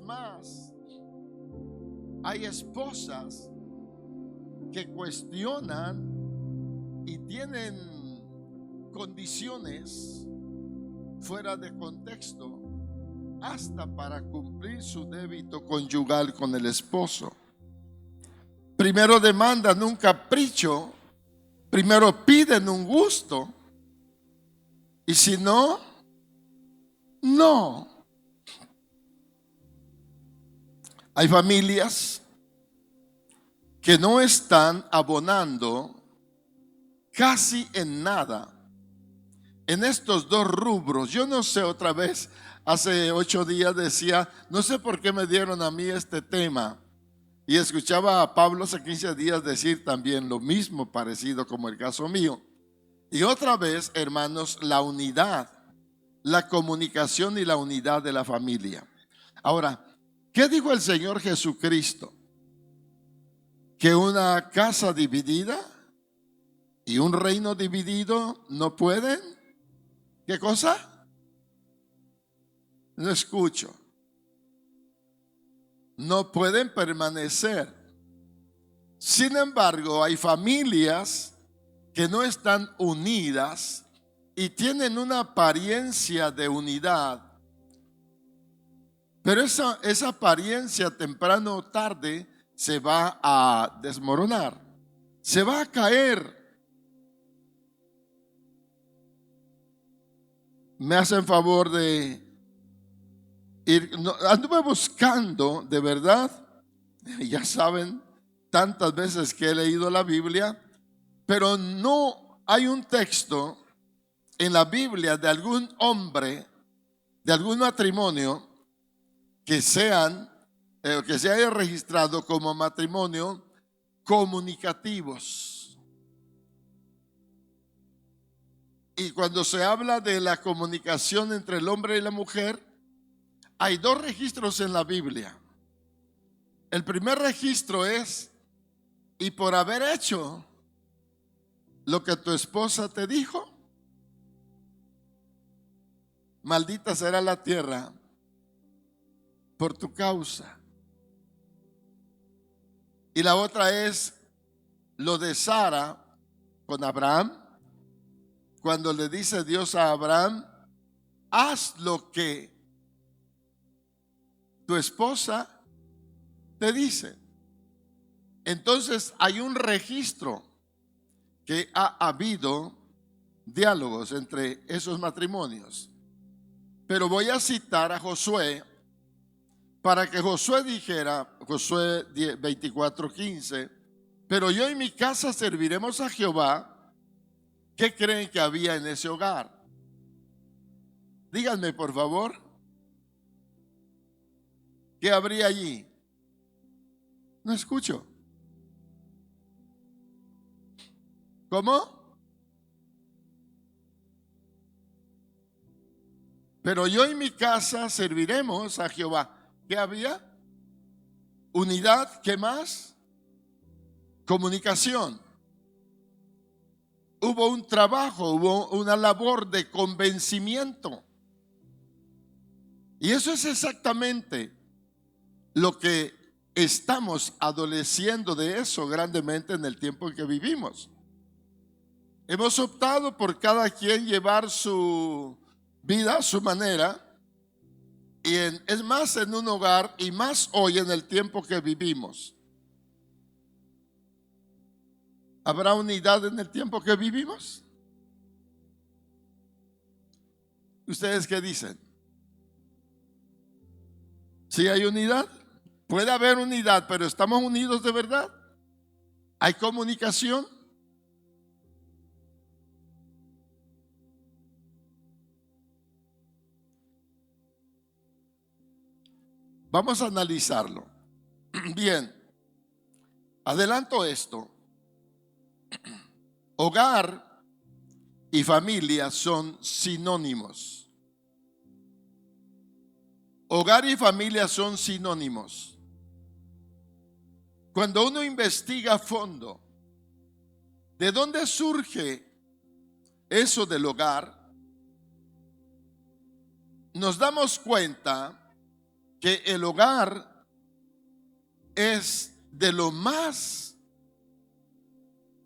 más hay esposas que cuestionan y tienen condiciones fuera de contexto hasta para cumplir su débito conyugal con el esposo. Primero demandan un capricho, primero piden un gusto, y si no, no. Hay familias que no están abonando casi en nada en estos dos rubros. Yo no sé, otra vez, hace 8 días decía, no sé por qué me dieron a mí este tema. Y escuchaba a Pablo hace 15 días decir también lo mismo, parecido como el caso mío. Y otra vez, hermanos, la unidad, la comunicación y la unidad de la familia. Ahora, ¿qué dijo el Señor Jesucristo? Que una casa dividida y un reino dividido no pueden. ¿Qué cosa? No escucho. No pueden permanecer. Sin embargo, hay familias que no están unidas y tienen una apariencia de unidad, pero esa apariencia temprano o tarde se va a desmoronar, se va a caer. Me hacen favor de ir, anduve buscando de verdad, ya saben, tantas veces que he leído la Biblia, pero no hay un texto en la Biblia de algún hombre, de algún matrimonio que se haya registrado como matrimonio comunicativos. Y cuando se habla de la comunicación entre el hombre y la mujer, hay 2 registros en la Biblia. El primer registro es: y por haber hecho lo que tu esposa te dijo, maldita será la tierra por tu causa. Y la otra es lo de Sara con Abraham, cuando le dice Dios a Abraham: haz lo que tu esposa te dice. Entonces hay un registro que ha habido diálogos entre esos matrimonios. Pero voy a citar a Josué para que Josué dijera, Josué 24:15, pero yo y mi casa serviremos a Jehová. ¿Qué creen que había en ese hogar? Díganme por favor, ¿qué habría allí? No escucho. ¿Cómo? Pero yo y mi casa serviremos a Jehová. ¿Qué había? Unidad. ¿Qué más? Comunicación. Hubo un trabajo, hubo una labor de convencimiento. Y eso es exactamente lo que estamos adoleciendo de eso grandemente en el tiempo en que vivimos. Hemos optado por cada quien llevar su vida a su manera, y es más en un hogar, y más hoy en el tiempo que vivimos. ¿Habrá unidad en el tiempo que vivimos? ¿Ustedes qué dicen? ¿Sí hay unidad? Puede haber unidad, pero ¿estamos unidos de verdad? ¿Hay comunicación? Vamos a analizarlo. Bien, adelanto esto. Hogar y familia son sinónimos. Hogar y familia son sinónimos. Cuando uno investiga a fondo de dónde surge eso del hogar, nos damos cuenta que el hogar es de lo más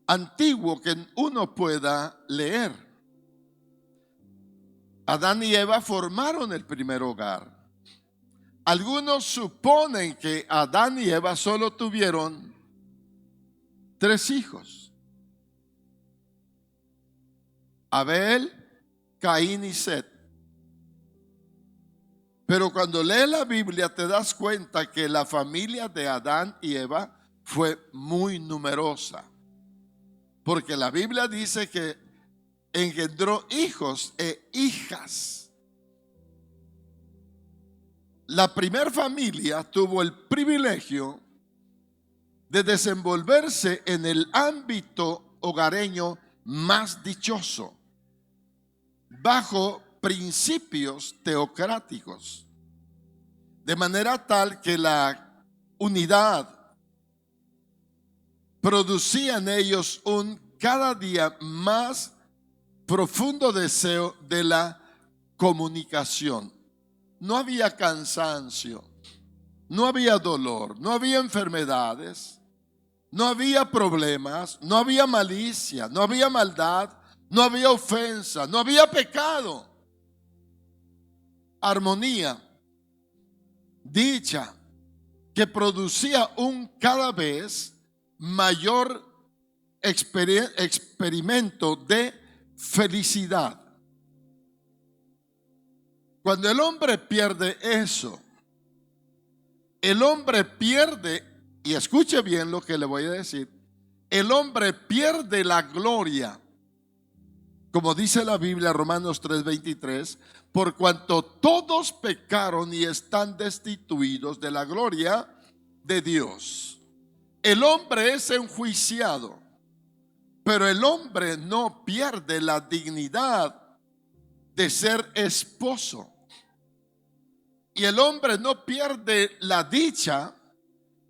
antiguo que uno pueda leer. Adán y Eva formaron el primer hogar. Algunos suponen que Adán y Eva solo tuvieron 3 hijos: Abel, Caín y Set. Pero cuando lees la Biblia te das cuenta que la familia de Adán y Eva fue muy numerosa, porque la Biblia dice que engendró hijos e hijas. La primer familia tuvo el privilegio de desenvolverse en el ámbito hogareño más dichoso, bajo principios teocráticos, de manera tal que la unidad producía en ellos un cada día más profundo deseo de la comunicación. No había cansancio, no había dolor, no había enfermedades, no había problemas, no había malicia, no había maldad, no había ofensa, no había pecado. Armonía, dicha, que producía un cada vez mayor experimento de felicidad. Cuando el hombre pierde eso, el hombre pierde, y escuche bien lo que le voy a decir, el hombre pierde la gloria. Como dice la Biblia, Romanos 3:23, por cuanto todos pecaron y están destituidos de la gloria de Dios. El hombre es enjuiciado, pero el hombre no pierde la dignidad de ser esposo. Y el hombre no pierde la dicha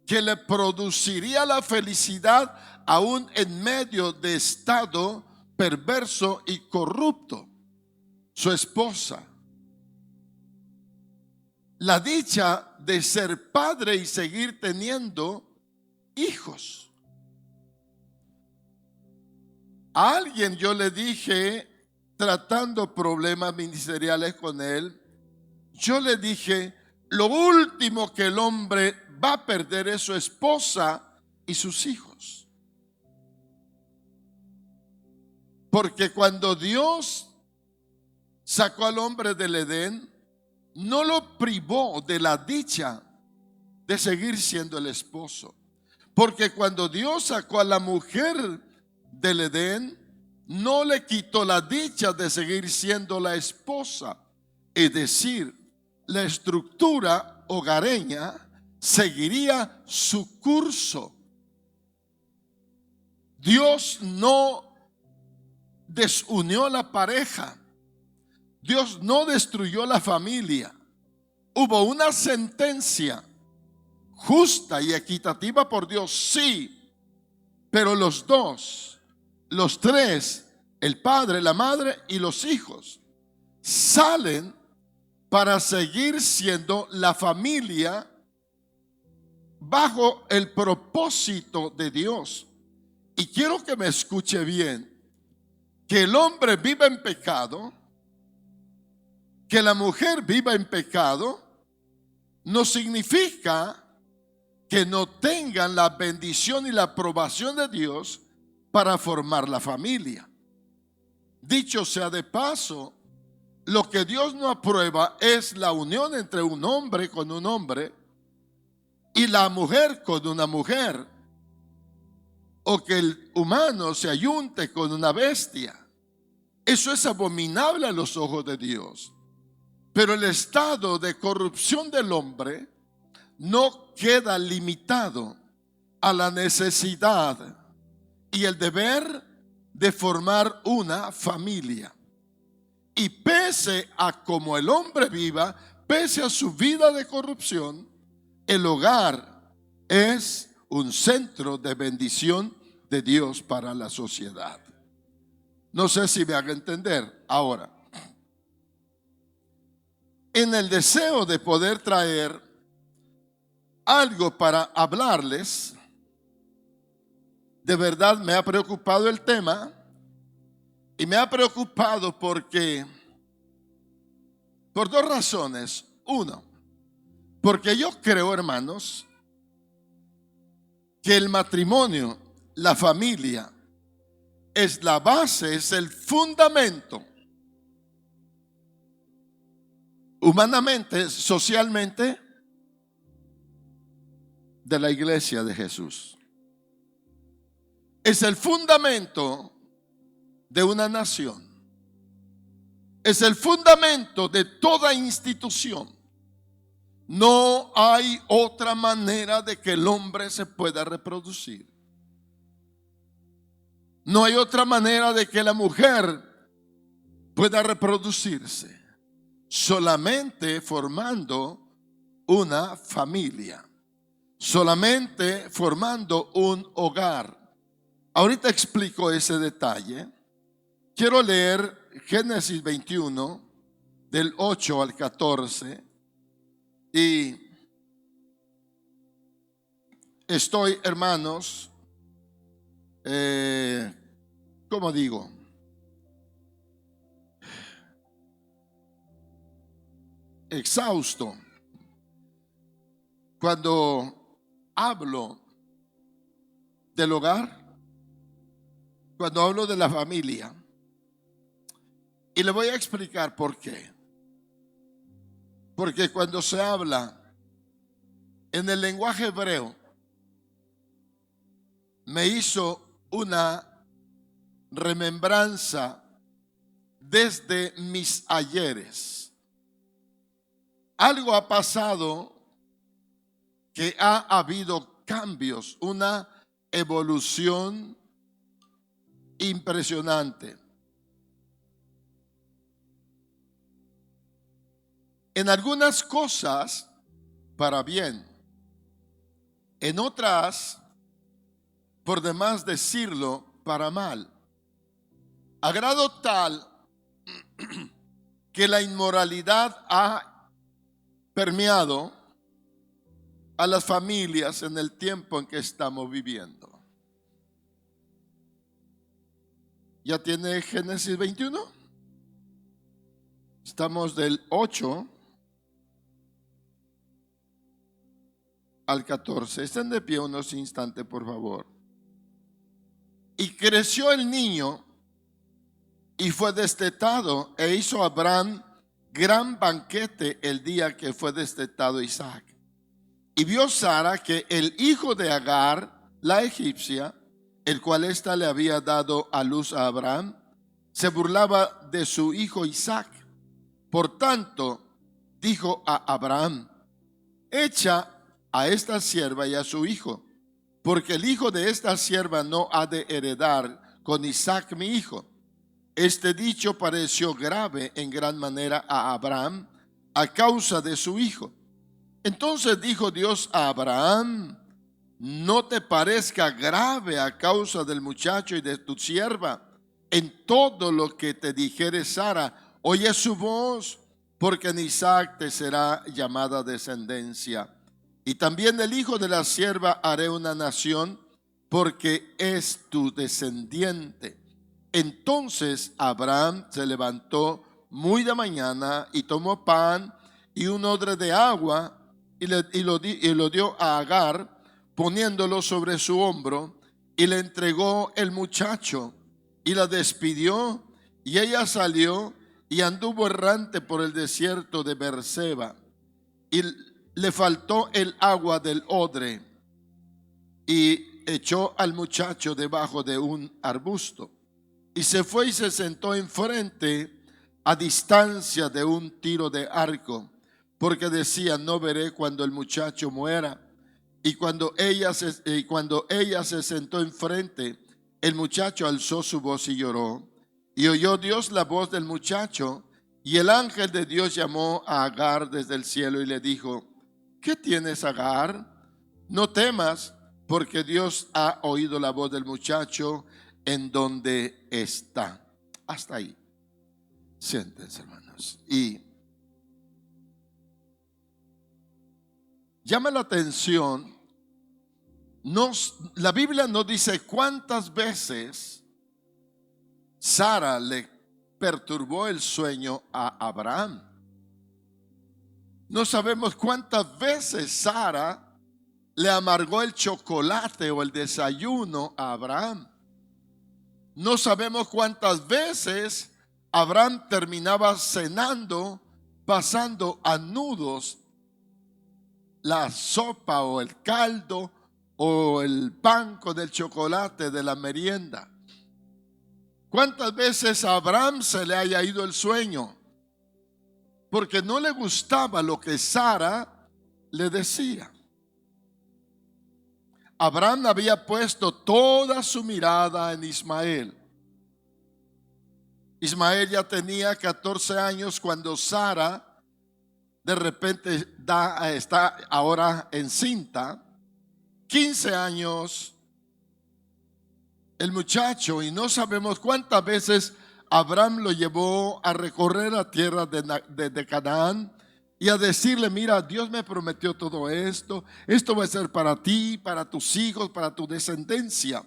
que le produciría la felicidad aún en medio de estado perverso y corrupto, su esposa. La dicha de ser padre y seguir teniendo hijos. A alguien yo le dije, tratando problemas ministeriales con él, yo le dije, lo último que el hombre va a perder es su esposa y sus hijos. Porque cuando Dios sacó al hombre del Edén, no lo privó de la dicha de seguir siendo el esposo. Porque cuando Dios sacó a la mujer del Edén, no le quitó la dicha de seguir siendo la esposa. Es decir, la estructura hogareña seguiría su curso. Dios no desunió a la pareja. Dios no destruyó la familia. Hubo una sentencia justa y equitativa por Dios, sí, pero los dos, los tres, el padre, la madre y los hijos, salen para seguir siendo la familia bajo el propósito de Dios. Y quiero que me escuche bien, que el hombre viva en pecado, que la mujer viva en pecado, no significa que no tengan la bendición y la aprobación de Dios para formar la familia. Dicho sea de paso, lo que Dios no aprueba es la unión entre un hombre con un hombre y la mujer con una mujer, o que el humano se ayunte con una bestia. Eso es abominable a los ojos de Dios. Pero el estado de corrupción del hombre no queda limitado a la necesidad y el deber de formar una familia. Y pese a cómo el hombre viva, pese a su vida de corrupción, el hogar es un centro de bendición de Dios para la sociedad. No sé si me haga entender. Ahora, en el deseo de poder traer algo para hablarles. De verdad me ha preocupado el tema y me ha preocupado por dos razones. Uno, porque yo creo, hermanos, que el matrimonio, la familia, es la base, es el fundamento, humanamente, socialmente, de la iglesia de Jesús. Es el fundamento de una nación. Es el fundamento de toda institución. No hay otra manera de que el hombre se pueda reproducir. No hay otra manera de que la mujer pueda reproducirse. Solamente formando una familia. Solamente formando un hogar. Ahorita explico ese detalle. Quiero leer Génesis 21, del 8 al 14. Y estoy, hermanos, ¿cómo digo? Exhausto cuando hablo del hogar, cuando hablo de la familia. Y le voy a explicar por qué. Porque cuando se habla en el lenguaje hebreo, me hizo una remembranza desde mis ayeres. Algo ha pasado, que ha habido cambios, una evolución impresionante. En algunas cosas, para bien. En otras, por demás decirlo, para mal. A grado tal que la inmoralidad ha permeado a las familias en el tiempo en que estamos viviendo. ¿Ya tiene Génesis 21? Estamos del 8 al 14. Estén de pie unos instantes, por favor. Y creció el niño y fue destetado, e hizo Abraham gran banquete el día que fue destetado Isaac. Y vio Sara que el hijo de Agar, la egipcia, el cual ésta le había dado a luz a Abraham, se burlaba de su hijo Isaac. Por tanto, dijo a Abraham: echa a esta sierva y a su hijo, porque el hijo de esta sierva no ha de heredar con Isaac mi hijo. Este dicho pareció grave en gran manera a Abraham a causa de su hijo. Entonces dijo Dios a Abraham: no te parezca grave a causa del muchacho y de tu sierva. En todo lo que te dijere Sara, oye su voz, porque en Isaac te será llamada descendencia. Y también el hijo de la sierva haré una nación, porque es tu descendiente. Entonces Abraham se levantó muy de mañana y tomó pan y un odre de agua y lo dio a Agar, poniéndolo sobre su hombro, y le entregó el muchacho y la despidió, y ella salió y anduvo errante por el desierto de Beerseba, y le faltó el agua del odre, y echó al muchacho debajo de un arbusto, y se fue y se sentó enfrente, a distancia de un tiro de arco, porque decía: no veré cuando el muchacho muera. Y cuando ella se sentó enfrente, el muchacho alzó su voz y lloró. Y oyó Dios la voz del muchacho, y el ángel de Dios llamó a Agar desde el cielo y le dijo: ¿qué tienes, Agar? No temas, porque Dios ha oído la voz del muchacho en donde está. Hasta ahí. Siéntense, hermanos. Y llama la atención, la Biblia no dice cuántas veces Sara le perturbó el sueño a Abraham. No sabemos cuántas veces Sara le amargó el chocolate o el desayuno a Abraham. No sabemos cuántas veces Abraham terminaba cenando, pasando a nudos la sopa o el caldo o el pan con el chocolate de la merienda. ¿Cuántas veces a Abraham se le haya ido el sueño? Porque no le gustaba lo que Sara le decía. Abraham había puesto toda su mirada en Ismael. Ismael ya tenía 14 años cuando Sara de repente está ahora encinta. 15 años el muchacho, y no sabemos cuántas veces Abraham lo llevó a recorrer la tierra de Canaán y a decirle: mira, Dios me prometió todo esto, esto va a ser para ti, para tus hijos, para tu descendencia.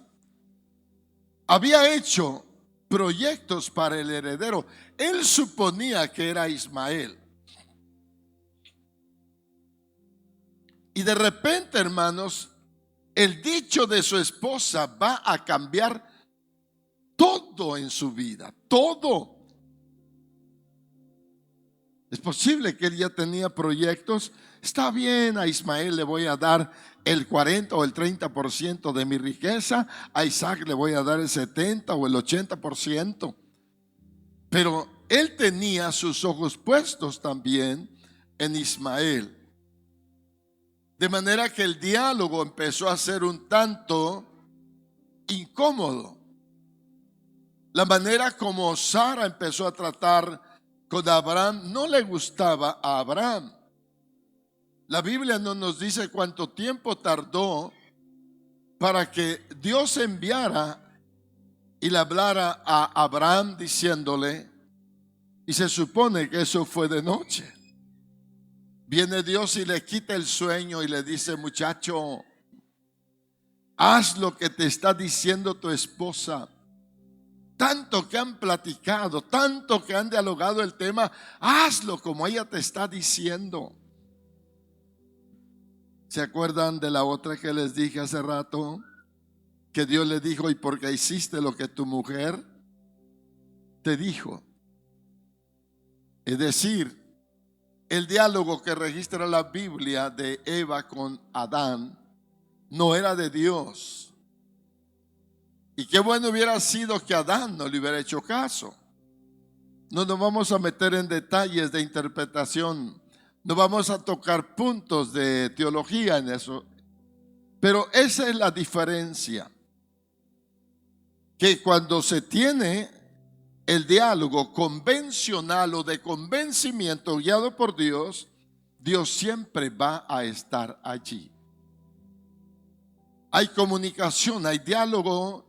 Había hecho proyectos para el heredero. Él suponía que era Ismael. Y de repente, hermanos, el dicho de su esposa va a cambiar todo en su vida, todo. Es posible que él ya tenía proyectos. Está bien, a Ismael le voy a dar el 40 o el 30% de mi riqueza, a Isaac le voy a dar el 70 o el 80%. Pero él tenía sus ojos puestos también en Ismael. De manera que el diálogo empezó a ser un tanto incómodo. La manera como Sara empezó a tratar con Abraham no le gustaba a Abraham. La Biblia no nos dice cuánto tiempo tardó para que Dios enviara y le hablara a Abraham diciéndole, y se supone que eso fue de noche. Viene Dios y le quita el sueño y le dice: muchacho, haz lo que te está diciendo tu esposa. Tanto que han platicado, tanto que han dialogado el tema, hazlo como ella te está diciendo. ¿Se acuerdan de la otra que les dije hace rato? Que Dios le dijo: y porque hiciste lo que tu mujer te dijo. Es decir, el diálogo que registra la Biblia de Eva con Adán no era de Dios. Y qué bueno hubiera sido que Adán no le hubiera hecho caso. No nos vamos a meter en detalles de interpretación, no vamos a tocar puntos de teología en eso. Pero esa es la diferencia. Que cuando se tiene el diálogo convencional o de convencimiento guiado por Dios, Dios siempre va a estar allí. Hay comunicación, hay diálogo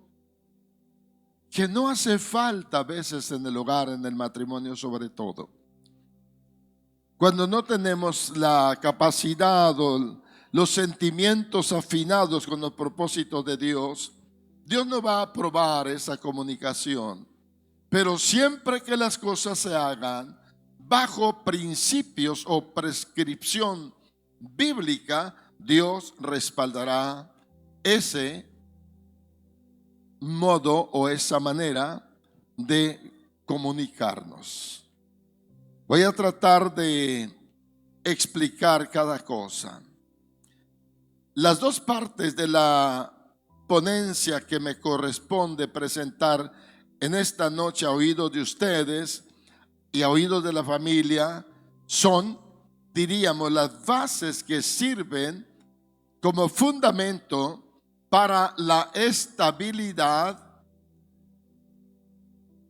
que no hace falta a veces en el hogar, en el matrimonio sobre todo. Cuando no tenemos la capacidad o los sentimientos afinados con los propósitos de Dios, Dios no va a aprobar esa comunicación. Pero siempre que las cosas se hagan bajo principios o prescripción bíblica, Dios respaldará ese modo o esa manera de comunicarnos. Voy a tratar de explicar cada cosa. Las dos partes de la ponencia que me corresponde presentar en esta noche a oídos de ustedes y a oídos de la familia son, diríamos, las bases que sirven como fundamento para la estabilidad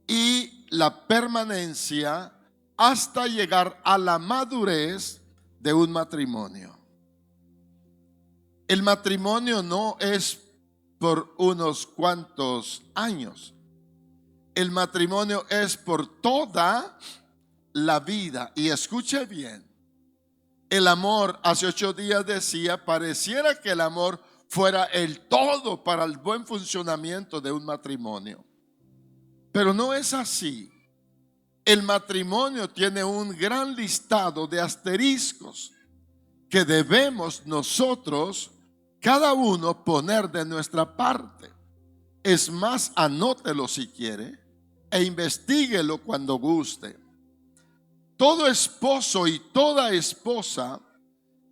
y la permanencia hasta llegar a la madurez de un matrimonio. El matrimonio no es por unos cuantos años. El matrimonio es por toda la vida. Y escuche bien, El amor, hace 8 días decía, pareciera que el amor fuera el todo para el buen funcionamiento de un matrimonio. Pero no es así. El matrimonio tiene un gran listado de asteriscos que debemos nosotros, cada uno, poner de nuestra parte. Es más, anótelo si quiere e investíguelo cuando guste. Todo esposo y toda esposa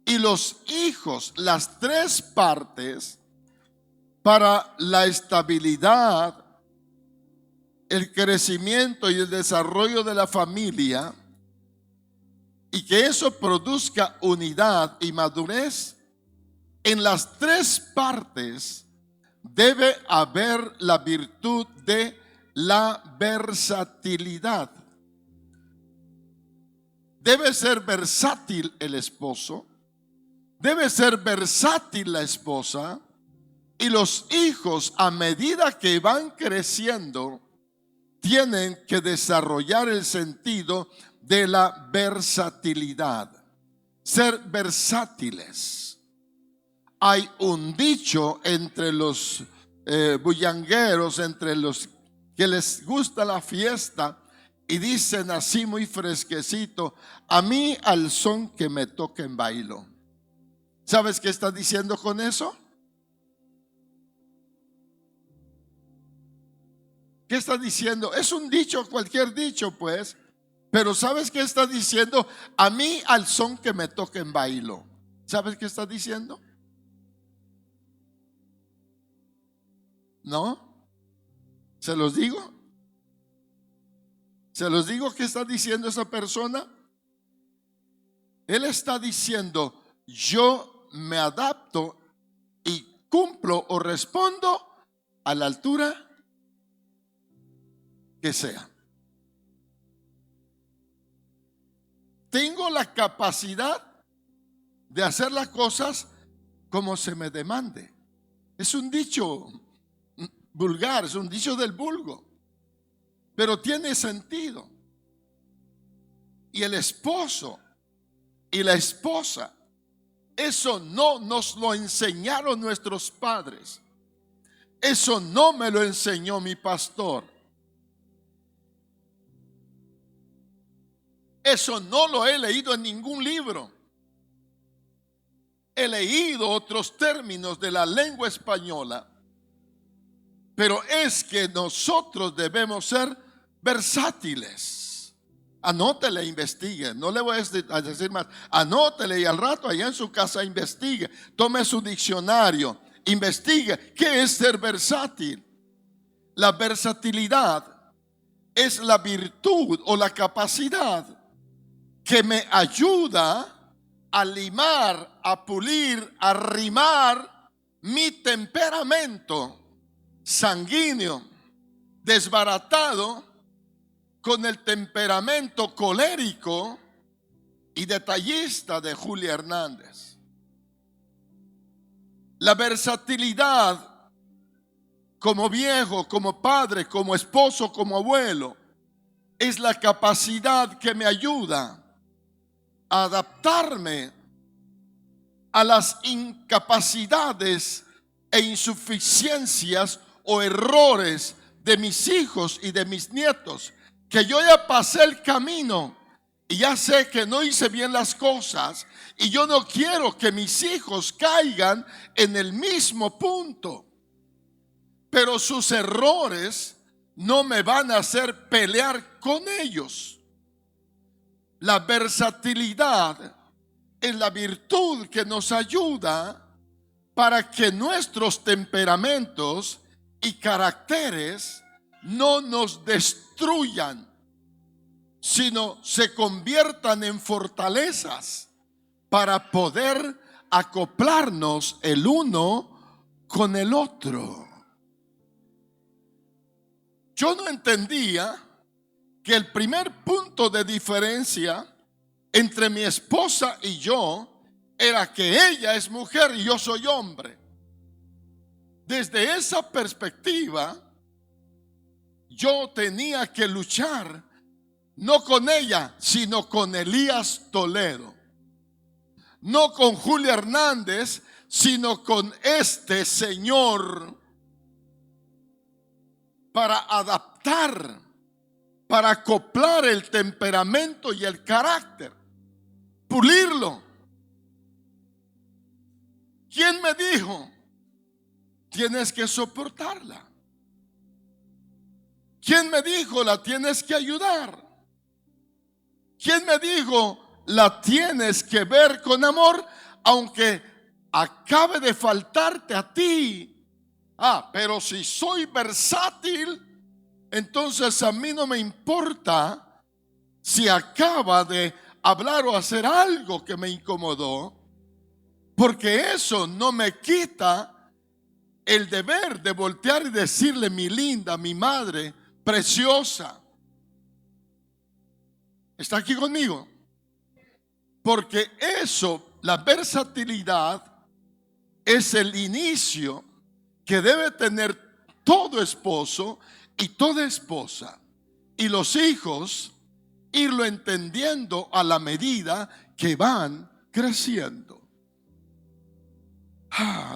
y los hijos, las 3 partes, para la estabilidad, el crecimiento y el desarrollo de la familia, y que eso produzca unidad y madurez, en las 3 partes debe haber la virtud de la versatilidad. Debe ser versátil el esposo, debe ser versátil la esposa, y los hijos, a medida que van creciendo, tienen que desarrollar el sentido de la versatilidad. Ser versátiles. Hay un dicho entre los bullangueros, entre los que les gusta la fiesta, y dicen así muy fresquecito: a mí al son que me toquen bailo. ¿Sabes qué está diciendo con eso? ¿Qué está diciendo? Es un dicho, cualquier dicho pues. Pero ¿sabes qué está diciendo? A mí al son que me toquen bailo. ¿Sabes qué está diciendo? ¿No? ¿Se los digo? ¿Se los digo qué está diciendo esa persona? Él está diciendo: yo me adapto y cumplo o respondo a la altura que sea. Tengo la capacidad de hacer las cosas como se me demande. Es un dicho vulgar, es un dicho del vulgo, pero tiene sentido. Y el esposo y la esposa, eso no nos lo enseñaron nuestros padres. Eso no me lo enseñó mi pastor. Eso no lo he leído en ningún libro. He leído otros términos de la lengua española, pero es que nosotros debemos ser versátiles. Anótele e investigue. No le voy a decir más. Anótele y al rato allá en su casa investigue. Tome su diccionario, investigue qué es ser versátil. La versatilidad es la virtud o la capacidad que me ayuda a limar, a pulir, a rimar mi temperamento sanguíneo, desbaratado, con el temperamento colérico y detallista de Julia Hernández. La versatilidad como viejo, como padre, como esposo, como abuelo, es la capacidad que me ayuda a adaptarme a las incapacidades e insuficiencias o errores de mis hijos y de mis nietos, que yo ya pasé el camino y ya sé que no hice bien las cosas, y yo no quiero que mis hijos caigan en el mismo punto. Pero sus errores no me van a hacer pelear con ellos. La versatilidad es la virtud que nos ayuda para que nuestros temperamentos y caracteres no nos destruyan, sino se conviertan en fortalezas para poder acoplarnos el uno con el otro. Yo no entendía que el primer punto de diferencia entre mi esposa y yo era que ella es mujer y yo soy hombre. Desde esa perspectiva, yo tenía que luchar no con ella, sino con Elías Toledo. no con Julia Hernández, sino con este señor, para adaptar, para acoplar el temperamento y el carácter, pulirlo. ¿Quién me dijo? Tienes que soportarla. ¿Quién me dijo? La tienes que ayudar. ¿Quién me dijo? La tienes que ver con amor, aunque acabe de faltarte a ti. Pero si soy versátil, entonces a mí no me importa si acaba de hablar o hacer algo que me incomodó, porque eso no me quita el deber de voltear y decirle: mi linda, mi madre preciosa. ¿Está aquí conmigo? Porque eso, la versatilidad, es el inicio que debe tener todo esposo y toda esposa, y los hijos irlo entendiendo a la medida que van creciendo.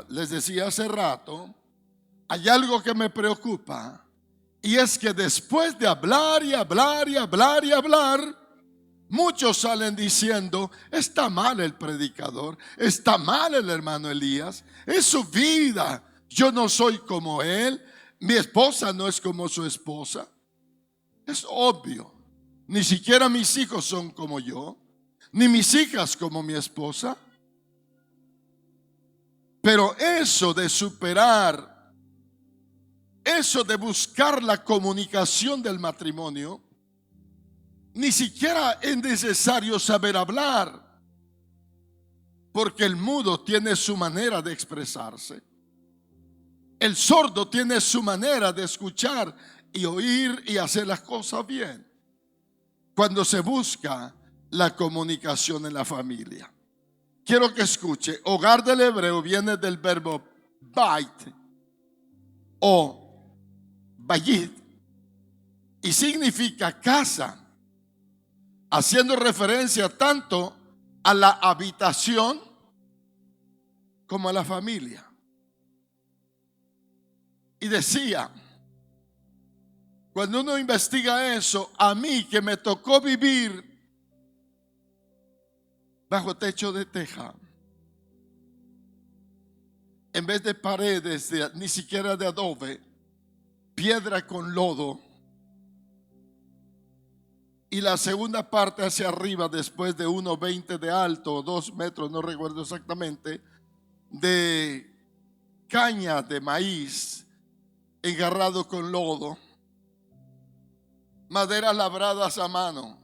Les decía hace rato, hay algo que me preocupa, y es que después de hablar y hablar y hablar y hablar, muchos salen diciendo: está mal el predicador, está mal el hermano Elías, es su vida, yo no soy como él, mi esposa no es como su esposa. Es obvio, ni siquiera mis hijos son como yo, ni mis hijas como mi esposa. Pero eso de superar, eso de buscar la comunicación del matrimonio, ni siquiera es necesario saber hablar, porque el mudo tiene su manera de expresarse. El sordo tiene su manera de escuchar y oír y hacer las cosas bien, cuando se busca la comunicación en la familia. Quiero que escuche: hogar del hebreo viene del verbo bait o bayit, y significa casa, haciendo referencia tanto a la habitación como a la familia. Y decía, cuando uno investiga eso, a mí que me tocó vivir bajo techo de teja, en vez de paredes, ni siquiera de adobe, piedra con lodo, y la segunda parte hacia arriba, después de 1,20 de alto o 2 metros, no recuerdo exactamente, de caña de maíz engarrado con lodo, maderas labradas a mano,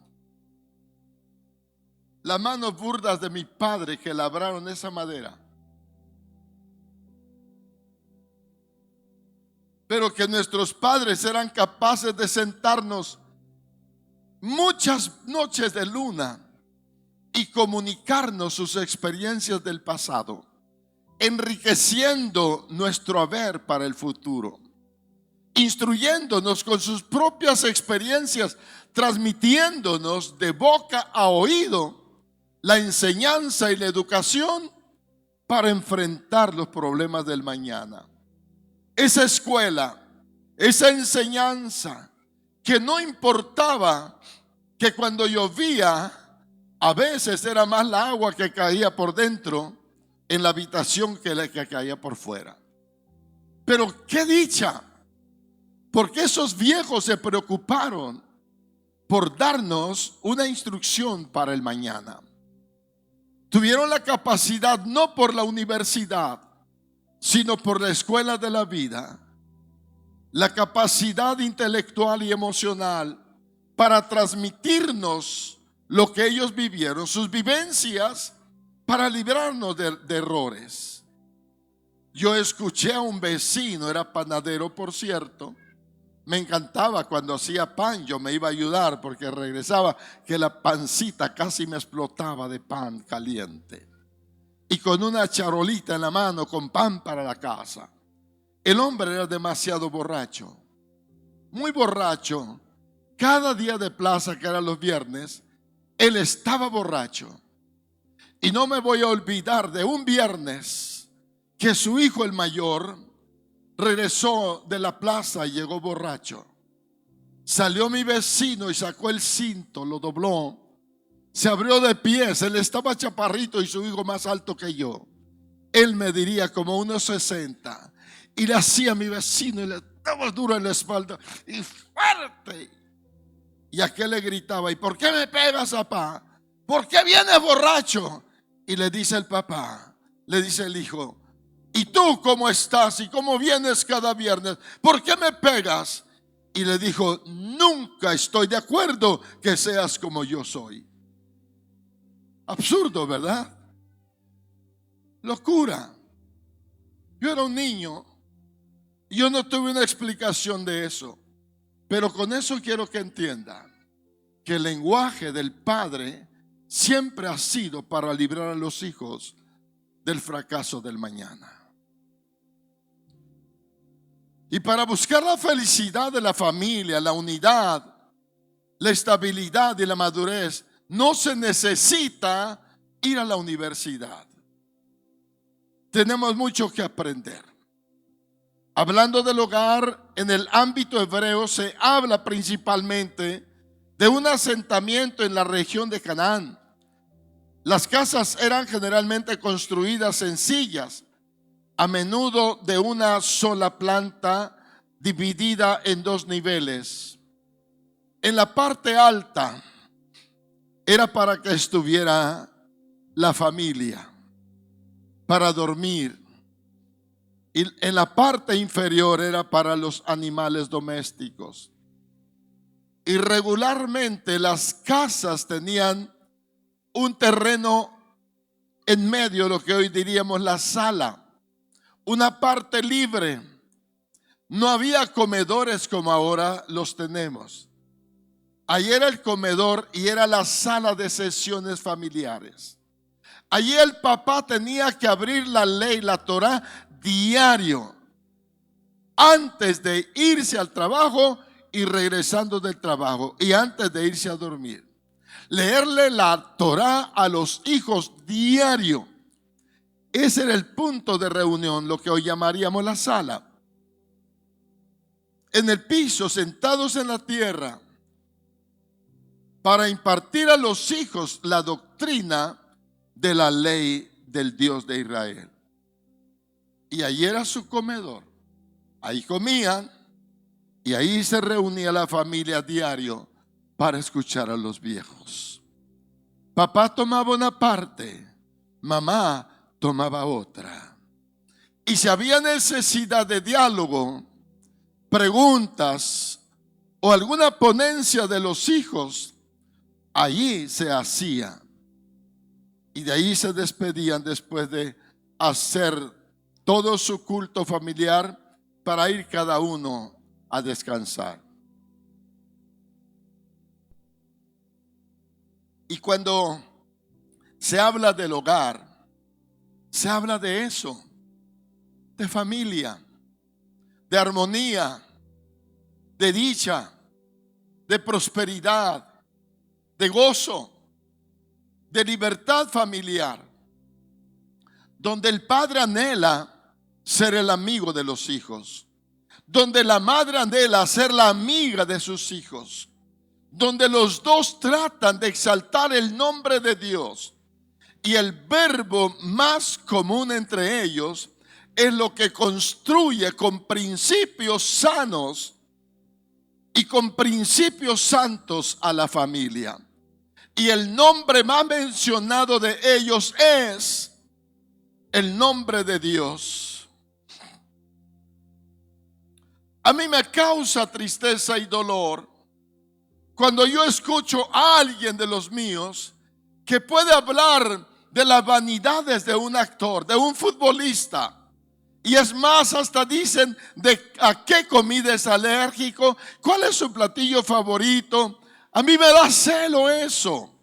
las manos burdas de mi padre que labraron esa madera, pero que nuestros padres eran capaces de sentarnos muchas noches de luna y comunicarnos sus experiencias del pasado, enriqueciendo nuestro haber para el futuro, instruyéndonos con sus propias experiencias, transmitiéndonos de boca a oído la enseñanza y la educación para enfrentar los problemas del mañana. Esa escuela, esa enseñanza, que no importaba que cuando llovía, a veces era más la agua que caía por dentro en la habitación que la que caía por fuera. Pero qué dicha, porque esos viejos se preocuparon por darnos una instrucción para el mañana. Tuvieron la capacidad, no por la universidad, sino por la escuela de la vida, la capacidad intelectual y emocional para transmitirnos lo que ellos vivieron, sus vivencias, para librarnos de errores. Yo escuché a un vecino, era panadero por cierto, me encantaba cuando hacía pan, yo me iba a ayudar porque regresaba que la pancita casi me explotaba de pan caliente, y con una charolita en la mano con pan para la casa. El hombre era demasiado borracho, muy borracho. Cada día de plaza, que era los viernes, él estaba borracho. Y no me voy a olvidar de un viernes que su hijo el mayor regresó de la plaza y llegó borracho. Salió mi vecino y sacó el cinto, lo dobló, se abrió de pies. Él estaba chaparrito y su hijo más alto que yo. Él me diría como unos 60. Y le hacía a mi vecino y le daba duro en la espalda y fuerte. Y aquel le gritaba: ¿y por qué me pegas, papá? ¿Por qué vienes borracho? Y le dice el papá, le dice el hijo: ¿y tú cómo estás? ¿Y cómo vienes cada viernes? ¿Por qué me pegas? Y le dijo: nunca estoy de acuerdo que seas como yo soy. Absurdo, ¿verdad? Locura. Yo era un niño y yo no tuve una explicación de eso. Pero con eso quiero que entienda que el lenguaje del padre siempre ha sido para librar a los hijos del fracaso del mañana. Y para buscar la felicidad de la familia, la unidad, la estabilidad y la madurez, no se necesita ir a la universidad. Tenemos mucho que aprender. Hablando del hogar, en el ámbito hebreo se habla principalmente de un asentamiento en la región de Canaán. Las casas eran generalmente construidas sencillas, a menudo de una sola planta dividida en dos niveles. En la parte alta era para que estuviera la familia, para dormir. Y en la parte inferior era para los animales domésticos. Y regularmente las casas tenían un terreno en medio, lo que hoy diríamos la sala, una parte libre. No había comedores como ahora los tenemos. Ahí era el comedor y era la sala de sesiones familiares. Allí el papá tenía que abrir la ley, la Torá, diario, antes de irse al trabajo y regresando del trabajo, y antes de irse a dormir. Leerle la Torá a los hijos diario. Ese era el punto de reunión, lo que hoy llamaríamos la sala. En el piso, sentados en la tierra, para impartir a los hijos la doctrina de la ley del Dios de Israel. Y ahí era su comedor. Ahí comían y ahí se reunía la familia a diario para escuchar a los viejos. Papá tomaba una parte, mamá tomaba otra. Y si había necesidad de diálogo, preguntas o alguna ponencia de los hijos, allí se hacía. Y de ahí se despedían después de hacer todo su culto familiar para ir cada uno a descansar. Y cuando se habla del hogar, se habla de eso, de familia, de armonía, de dicha, de prosperidad, de gozo, de libertad familiar, donde el padre anhela ser el amigo de los hijos, donde la madre anhela ser la amiga de sus hijos, donde los dos tratan de exaltar el nombre de Dios. Y el verbo más común entre ellos es lo que construye con principios sanos y con principios santos a la familia. Y el nombre más mencionado de ellos es el nombre de Dios. A mí me causa tristeza y dolor cuando yo escucho a alguien de los míos que puede hablar de las vanidades de un actor, de un futbolista. Y es más, hasta dicen de a qué comida es alérgico, cuál es su platillo favorito. A mí me da celo eso,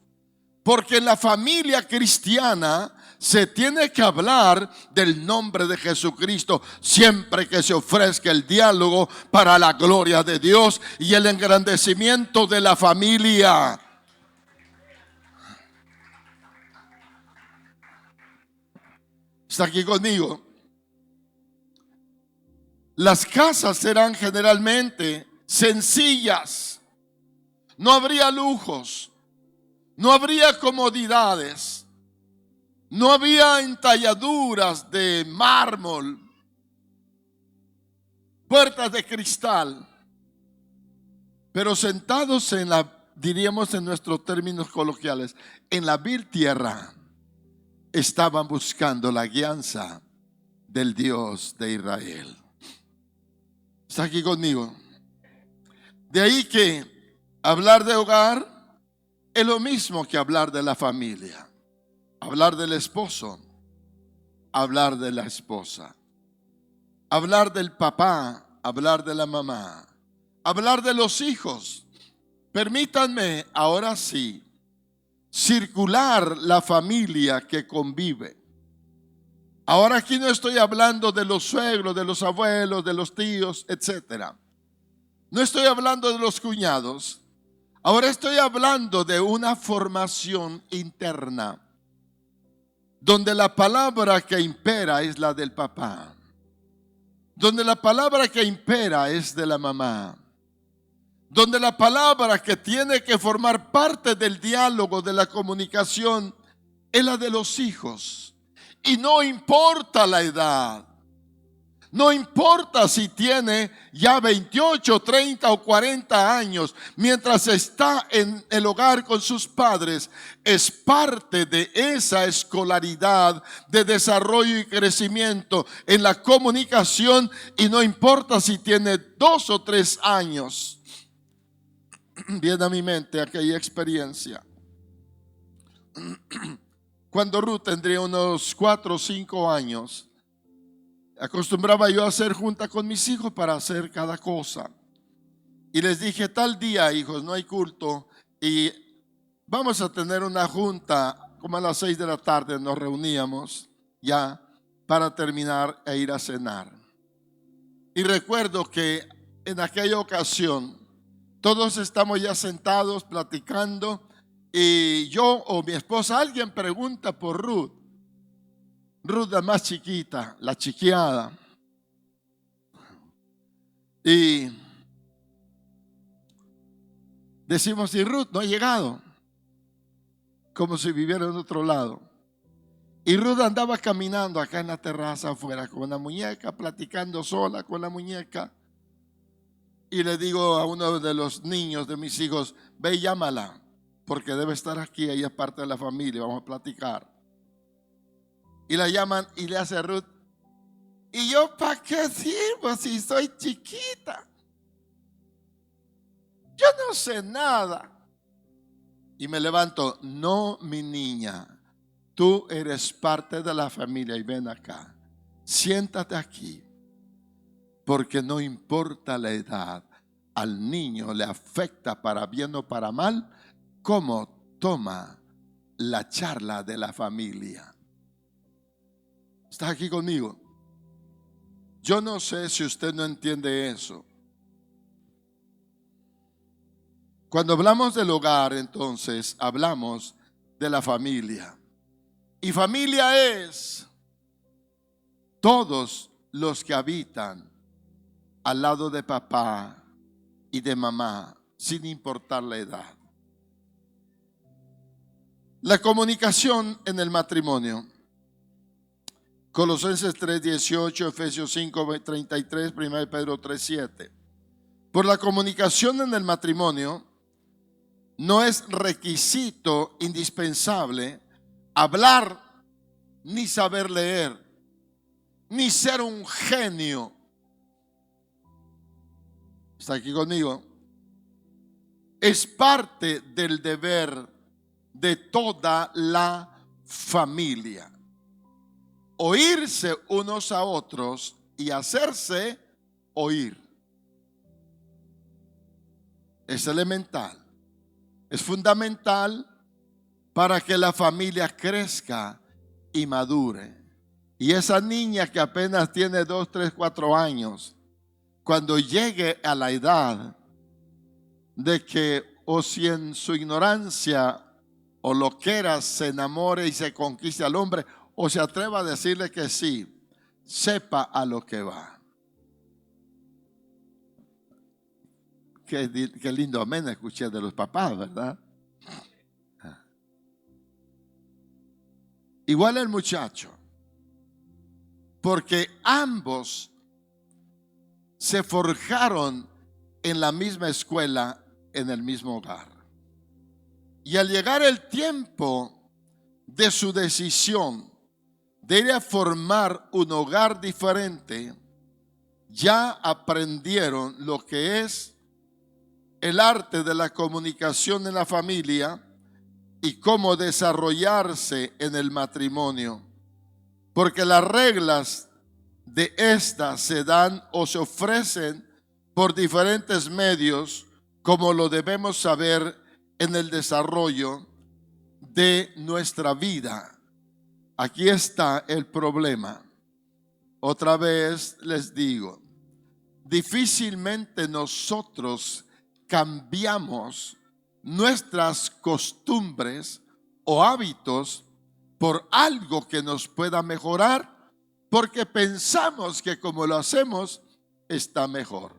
porque en la familia cristiana se tiene que hablar del nombre de Jesucristo siempre que se ofrezca el diálogo para la gloria de Dios y el engrandecimiento de la familia. ¿Está aquí conmigo? Las casas eran generalmente sencillas. No habría lujos, no habría comodidades, no había entalladuras de mármol, puertas de cristal. Pero sentados en la, diríamos en nuestros términos coloquiales, en la vil tierra, estaban buscando la guianza del Dios de Israel. ¿Está aquí conmigo? De ahí que hablar de hogar es lo mismo que hablar de la familia. Hablar del esposo, hablar de la esposa, hablar del papá, hablar de la mamá, hablar de los hijos. Permítanme ahora sí circular la familia que convive. Ahora aquí no estoy hablando de los suegros, de los abuelos, de los tíos, etcétera. No estoy hablando de los cuñados. Ahora estoy hablando de una formación interna, donde la palabra que impera es la del papá, donde la palabra que impera es de la mamá, donde la palabra que tiene que formar parte del diálogo, de la comunicación, es la de los hijos. Y no importa la edad, no importa si tiene ya 28, 30 o 40 años, mientras está en el hogar con sus padres, es parte de esa escolaridad de desarrollo y crecimiento en la comunicación, y no importa si tiene 2 o 3 años. Viene a mi mente aquella experiencia. Cuando Ruth tendría unos 4 o 5 años, acostumbraba yo a hacer junta con mis hijos para hacer cada cosa. Y les dije, tal día, hijos, no hay culto y vamos a tener una junta, como a las 6 de la tarde nos reuníamos ya para terminar e ir a cenar. Y recuerdo que en aquella ocasión todos estamos ya sentados platicando y yo o mi esposa, alguien pregunta por Ruth. Ruth, la más chiquita, la chiqueada. Y decimos, y Ruth no ha llegado, como si viviera en otro lado. Y Ruth andaba caminando acá en la terraza afuera con una muñeca, platicando sola con la muñeca. Y le digo a uno de los niños de mis hijos, ve y llámala, porque debe estar aquí, ella es parte de la familia, vamos a platicar. Y la llaman y le hace a Ruth, ¿y yo para qué sirvo si soy chiquita? Yo no sé nada. Y me levanto, no, mi niña, tú eres parte de la familia y ven acá, siéntate aquí, porque no importa la edad, al niño le afecta para bien o para mal cómo toma la charla de la familia. ¿Estás aquí conmigo? Yo no sé si usted no entiende eso. Cuando hablamos del hogar, entonces hablamos de la familia. Y familia es todos los que habitan al lado de papá y de mamá, sin importar la edad. La comunicación en el matrimonio. Colosenses 3:18, Efesios 5:33, 1 Pedro 3:7. Por la comunicación en el matrimonio no es requisito indispensable hablar, ni saber leer, ni ser un genio. ¿Está aquí conmigo? Es parte del deber de toda la familia. Oírse unos a otros y hacerse oír. Es elemental. Es fundamental para que la familia crezca y madure. Y esa niña que apenas tiene 2, 3, 4 años, cuando llegue a la edad de que o si en su ignorancia o loquera se enamore y se conquiste al hombre, o se atreva a decirle que sí, sepa a lo que va. Qué lindo amén escuché de los papás, ¿verdad? Igual el muchacho, porque ambos se forjaron en la misma escuela, en el mismo hogar. Y al llegar el tiempo de su decisión de ir a formar un hogar diferente, ya aprendieron lo que es el arte de la comunicación en la familia y cómo desarrollarse en el matrimonio. Porque las reglas de esta se dan o se ofrecen por diferentes medios, como lo debemos saber en el desarrollo de nuestra vida. Aquí está el problema. Otra vez les digo, difícilmente nosotros cambiamos nuestras costumbres o hábitos por algo que nos pueda mejorar, porque pensamos que como lo hacemos está mejor.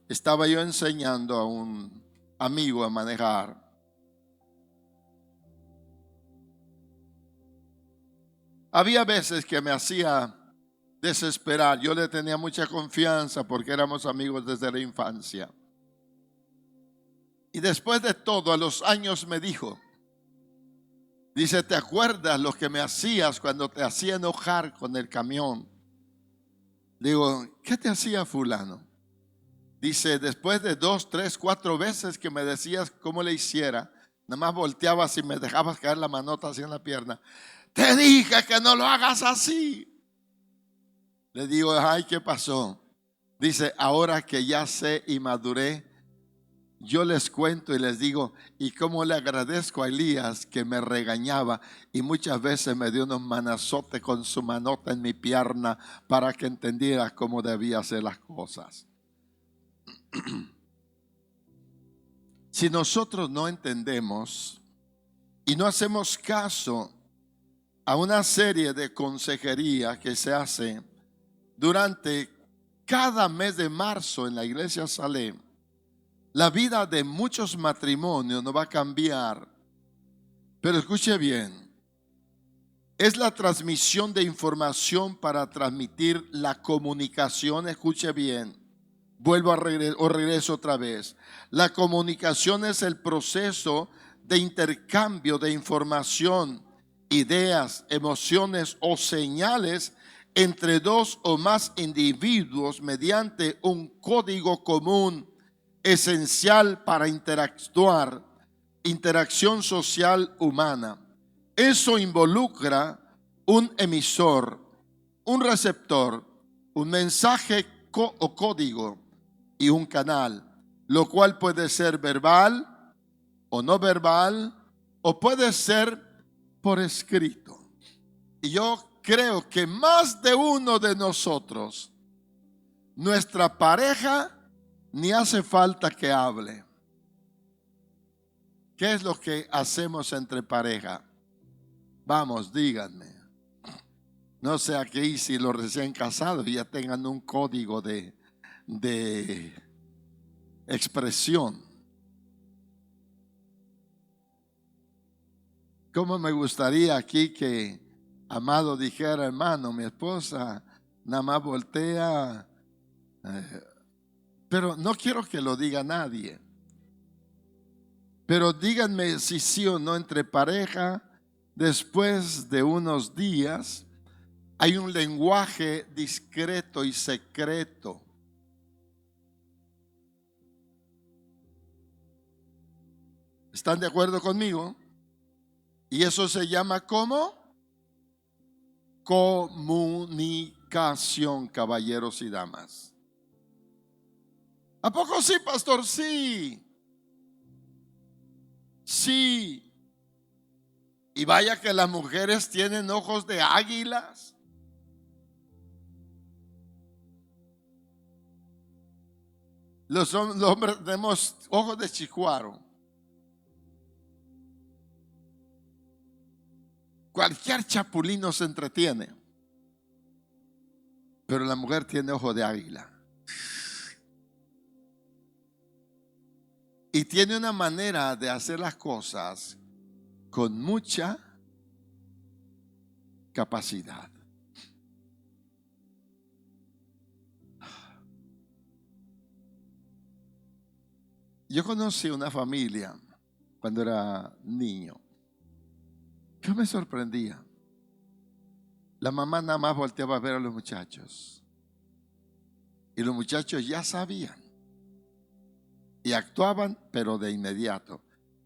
Estaba yo enseñando a un amigo a manejar. Había veces que me hacía desesperar. Yo le tenía mucha confianza porque éramos amigos desde la infancia. Y después de todo, a los años me dijo, dice, ¿te acuerdas lo que me hacías cuando te hacía enojar con el camión? Digo, ¿qué te hacía fulano? Dice, después de 2, 3, 4 veces que me decías cómo le hiciera, nada más volteabas y me dejabas caer la manota así en la pierna. Te dije que no lo hagas así. Le digo, ay, ¿qué pasó? Dice, ahora que ya sé y maduré, yo les cuento y les digo, y cómo le agradezco a Elías que me regañaba y muchas veces me dio unos manazotes con su manota en mi pierna para que entendiera cómo debía hacer las cosas. Si nosotros no entendemos y no hacemos caso a una serie de consejería que se hace durante cada mes de marzo en la iglesia Salem, la vida de muchos matrimonios no va a cambiar. Pero escuche bien, es la transmisión de información para transmitir la comunicación. Escuche bien, vuelvo a regreso otra vez. La comunicación es el proceso de intercambio de información, ideas, emociones o señales entre dos o más individuos mediante un código común esencial para interacción social humana. Eso involucra un emisor, un receptor, un mensaje o código y un canal, lo cual puede ser verbal o no verbal, o puede ser por escrito. Y yo creo que más de uno de nosotros, nuestra pareja, ni hace falta que hable. ¿Qué es lo que hacemos entre pareja? Vamos, díganme. No sé aquí si los recién casados ya tengan un código de expresión. ¿Cómo me gustaría aquí que Amado dijera, hermano, mi esposa nada más voltea, pero no quiero que lo diga nadie. Pero díganme si sí o no entre pareja, después de unos días, hay un lenguaje discreto y secreto. ¿Están de acuerdo conmigo? Y eso se llama ¿cómo? Comunicación, caballeros y damas. ¿A poco sí, pastor? Sí. Sí. Y vaya que las mujeres tienen ojos de águilas. Los hombres tenemos ojos de chicuaro. Cualquier chapulín se entretiene, pero la mujer tiene ojo de águila. Y tiene una manera de hacer las cosas con mucha capacidad. Yo conocí una familia cuando era niño. Yo me sorprendía. La mamá nada más volteaba a ver a los muchachos. Y los muchachos ya sabían. Y actuaban, pero de inmediato.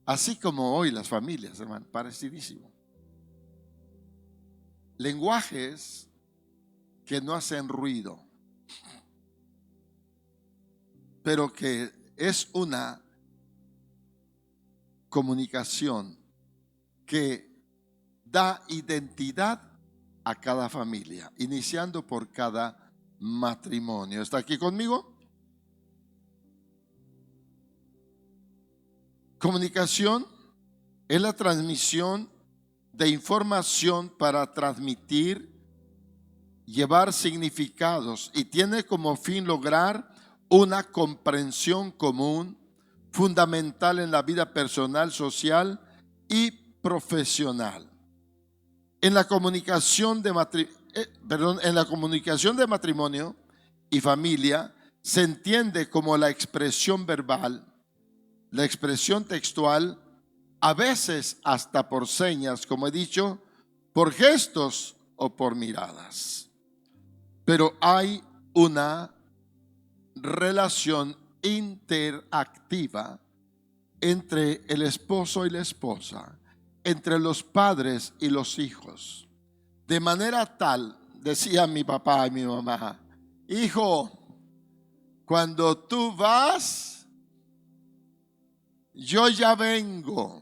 Así como hoy las familias, hermano, parecidísimo. Lenguajes que no hacen ruido, pero que es una comunicación que da identidad a cada familia, iniciando por cada matrimonio. ¿Está aquí conmigo? Comunicación es la transmisión de información para transmitir, llevar significados y tiene como fin lograr una comprensión común, fundamental en la vida personal, social y profesional. En la comunicación de matrimonio y familia se entiende como la expresión verbal, la expresión textual, a veces hasta por señas, como he dicho, por gestos o por miradas. Pero hay una relación interactiva entre el esposo y la esposa, entre los padres y los hijos. De manera tal, decía mi papá y mi mamá, hijo, cuando tú vas, yo ya vengo.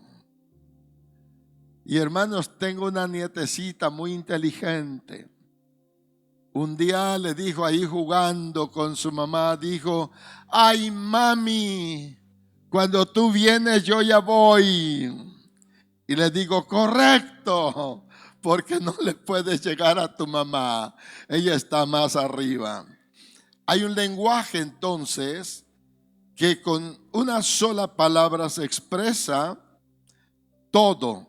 Y hermanos, tengo una nietecita muy inteligente. Un día le dijo ahí jugando con su mamá, dijo, ay mami, cuando tú vienes yo ya voy. Y le digo, correcto, porque no le puedes llegar a tu mamá, ella está más arriba. Hay un lenguaje entonces que con una sola palabra se expresa todo.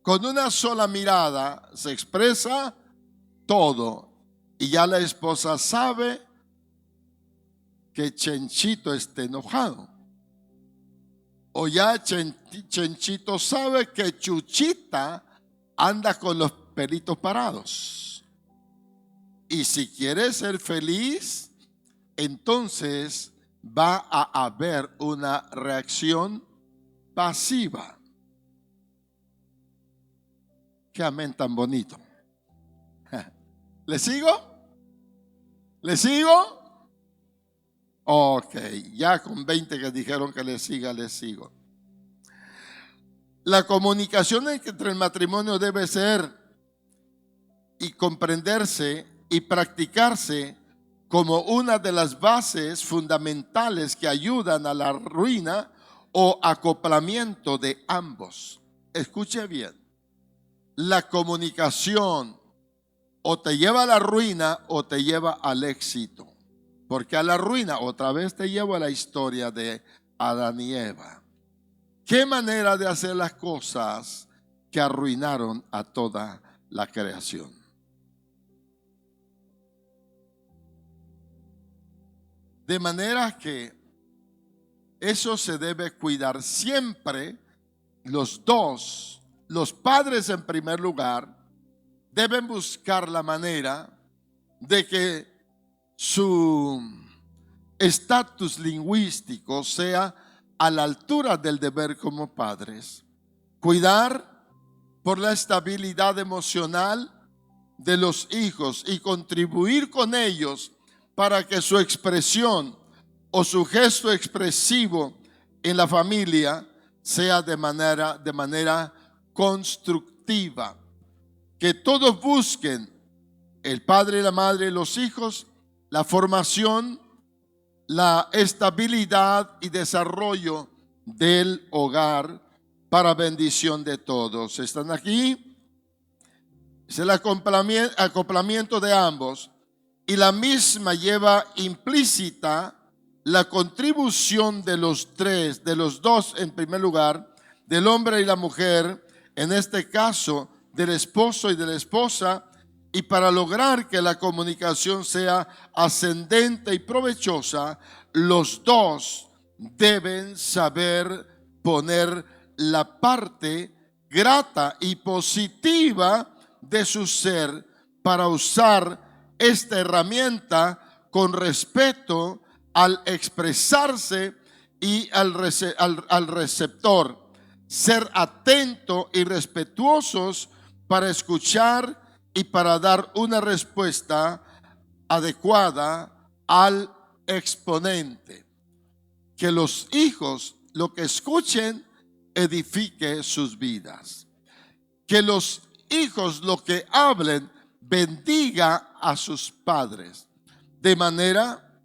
Con una sola mirada se expresa todo. Y ya la esposa sabe que Chenchito está enojado. O ya Chenchito sabe que Chuchita anda con los pelitos parados. Y si quiere ser feliz, entonces va a haber una reacción pasiva. Qué amén tan bonito. ¿Le sigo? ¿Le sigo? Ok, ya con 20 que dijeron que le siga, le sigo. La comunicación entre el matrimonio debe ser y comprenderse y practicarse como una de las bases fundamentales que ayudan a la ruina o acoplamiento de ambos. Escuche bien, la comunicación o te lleva a la ruina o te lleva al éxito. Porque a la ruina, otra vez te llevo a la historia de Adán y Eva. ¿Qué manera de hacer las cosas que arruinaron a toda la creación? De manera que eso se debe cuidar siempre. Los dos, los padres en primer lugar, deben buscar la manera de que su estatus lingüístico sea a la altura del deber como padres. Cuidar por la estabilidad emocional de los hijos y contribuir con ellos para que su expresión o su gesto expresivo en la familia sea de manera constructiva. Que todos busquen, el padre y la madre y los hijos, la formación, la estabilidad y desarrollo del hogar para bendición de todos. ¿Están aquí? Es el acoplamiento de ambos, y la misma lleva implícita la contribución de los tres, de los dos en primer lugar, del hombre y la mujer, en este caso del esposo y de la esposa, y para lograr que la comunicación sea ascendente y provechosa, los dos deben saber poner la parte grata y positiva de su ser para usar esta herramienta con respeto al expresarse y al receptor. Ser atento y respetuosos para escuchar y para dar una respuesta adecuada al exponente. Que los hijos lo que escuchen edifique sus vidas. Que los hijos lo que hablen bendiga a sus padres. De manera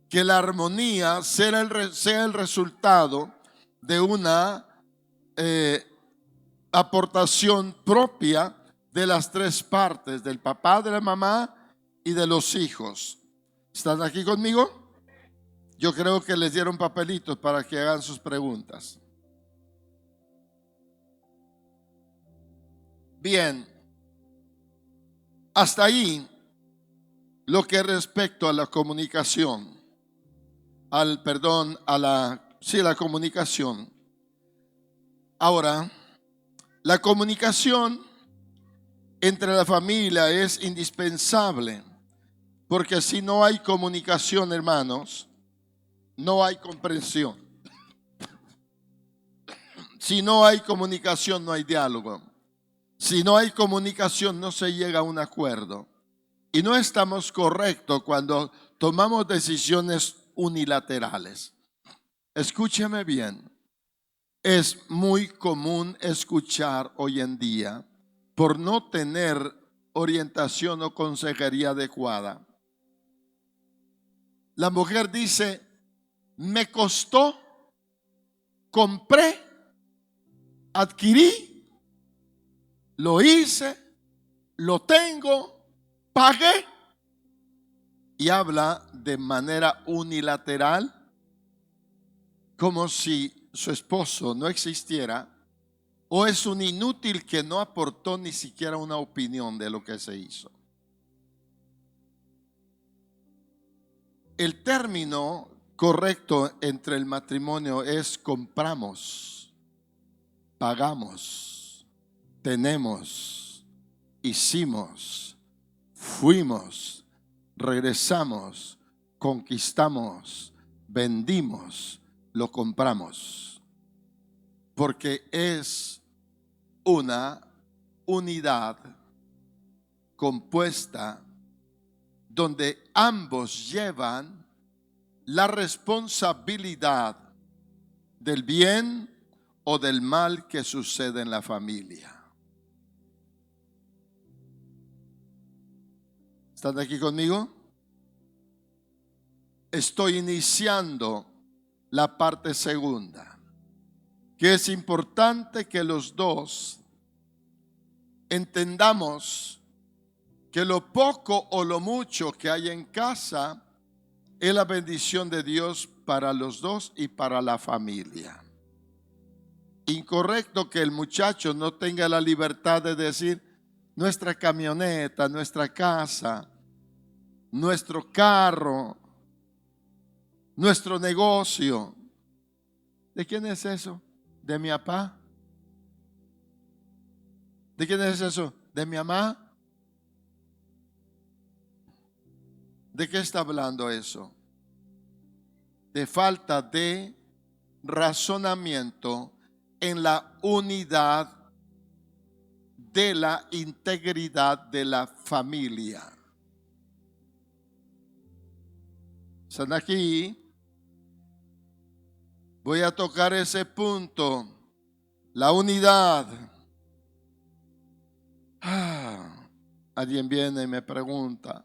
que la armonía sea el resultado de una aportación propia de las tres partes, del papá, de la mamá y de los hijos. ¿Están aquí conmigo? Yo creo que les dieron papelitos para que hagan sus preguntas. Bien, hasta ahí lo que respecto a la comunicación, la comunicación. Ahora, la comunicación entre la familia es indispensable, porque si no hay comunicación, hermanos, no hay comprensión. Si no hay comunicación, no hay diálogo. Si no hay comunicación, no se llega a un acuerdo. Y no estamos correctos cuando tomamos decisiones unilaterales. Escúcheme bien. Es muy común escuchar hoy en día, por no tener orientación o consejería adecuada, la mujer dice: me costó, compré, adquirí, lo hice, lo tengo, pagué. Y habla de manera unilateral, como si su esposo no existiera, o es un inútil que no aportó ni siquiera una opinión de lo que se hizo. El término correcto entre el matrimonio es compramos, pagamos, tenemos, hicimos, fuimos, regresamos, conquistamos, vendimos, lo compramos. Porque es una unidad compuesta donde ambos llevan la responsabilidad del bien o del mal que sucede en la familia. ¿Están aquí conmigo? Estoy iniciando la parte segunda, que es importante que los dos entendamos que lo poco o lo mucho que hay en casa es la bendición de Dios para los dos y para la familia. Incorrecto que el muchacho no tenga la libertad de decir: nuestra camioneta, nuestra casa, nuestro carro, nuestro negocio. ¿De quién es eso? ¿De mi papá? ¿De quién es eso? ¿De mi mamá? ¿De qué está hablando eso? De falta de razonamiento en la unidad de la integridad de la familia. ¿Están aquí? Voy a tocar ese punto, la unidad. Alguien viene y me pregunta: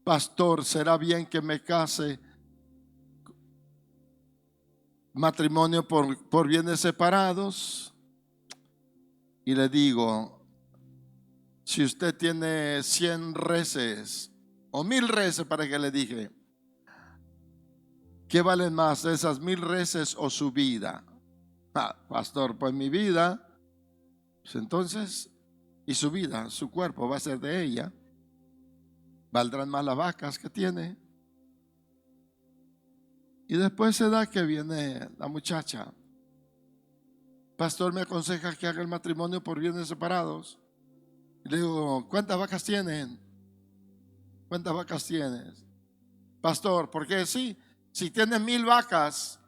pastor, ¿será bien que me case matrimonio por bienes separados? Y le digo: Si usted tiene 100 reses o 1000 reses, para que le dije, ¿qué valen más, esas 1000 reses o su vida? Pastor, pues mi vida, pues entonces, y su vida, su cuerpo va a ser de ella. ¿Valdrán más las vacas que tiene? Y después se da que viene la muchacha. Pastor, me aconseja que haga el matrimonio por bienes separados. Y le digo, ¿cuántas vacas tienen? ¿Cuántas vacas tienes? Pastor, porque sí, si tienes 1000 vacas,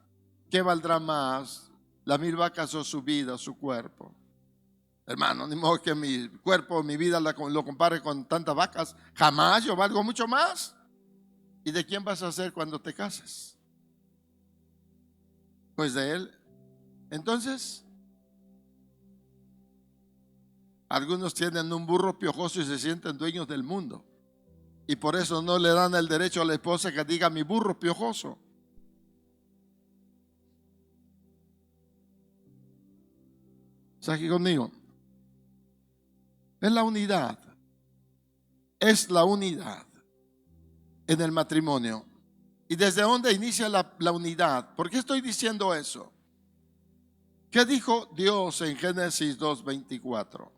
¿qué valdrá más? Las 1000 vacas o su vida, su cuerpo. Hermano, ni modo que mi cuerpo, mi vida lo compare con tantas vacas. Jamás, yo valgo mucho más. ¿Y de quién vas a ser cuando te cases? Pues de él. Entonces, algunos tienen un burro piojoso y se sienten dueños del mundo. Y por eso no le dan el derecho a la esposa que diga mi burro piojoso. ¿Está aquí conmigo? Es la unidad. Es la unidad en el matrimonio. ¿Y desde dónde inicia la unidad? ¿Por qué estoy diciendo eso? ¿Qué dijo Dios en Génesis 2:24?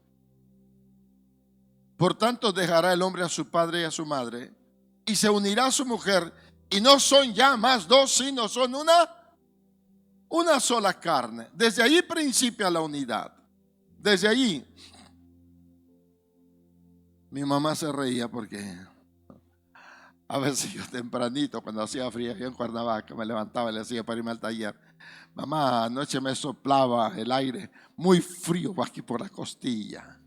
Por tanto dejará el hombre a su padre y a su madre y se unirá a su mujer, y no son ya más dos, sino son una sola carne. Desde allí principia la unidad. Desde allí. Mi mamá se reía porque a veces yo tempranito, cuando hacía frío, yo en Cuernavaca, me levantaba y le decía para irme al taller: mamá, anoche me soplaba el aire muy frío aquí por la costilla.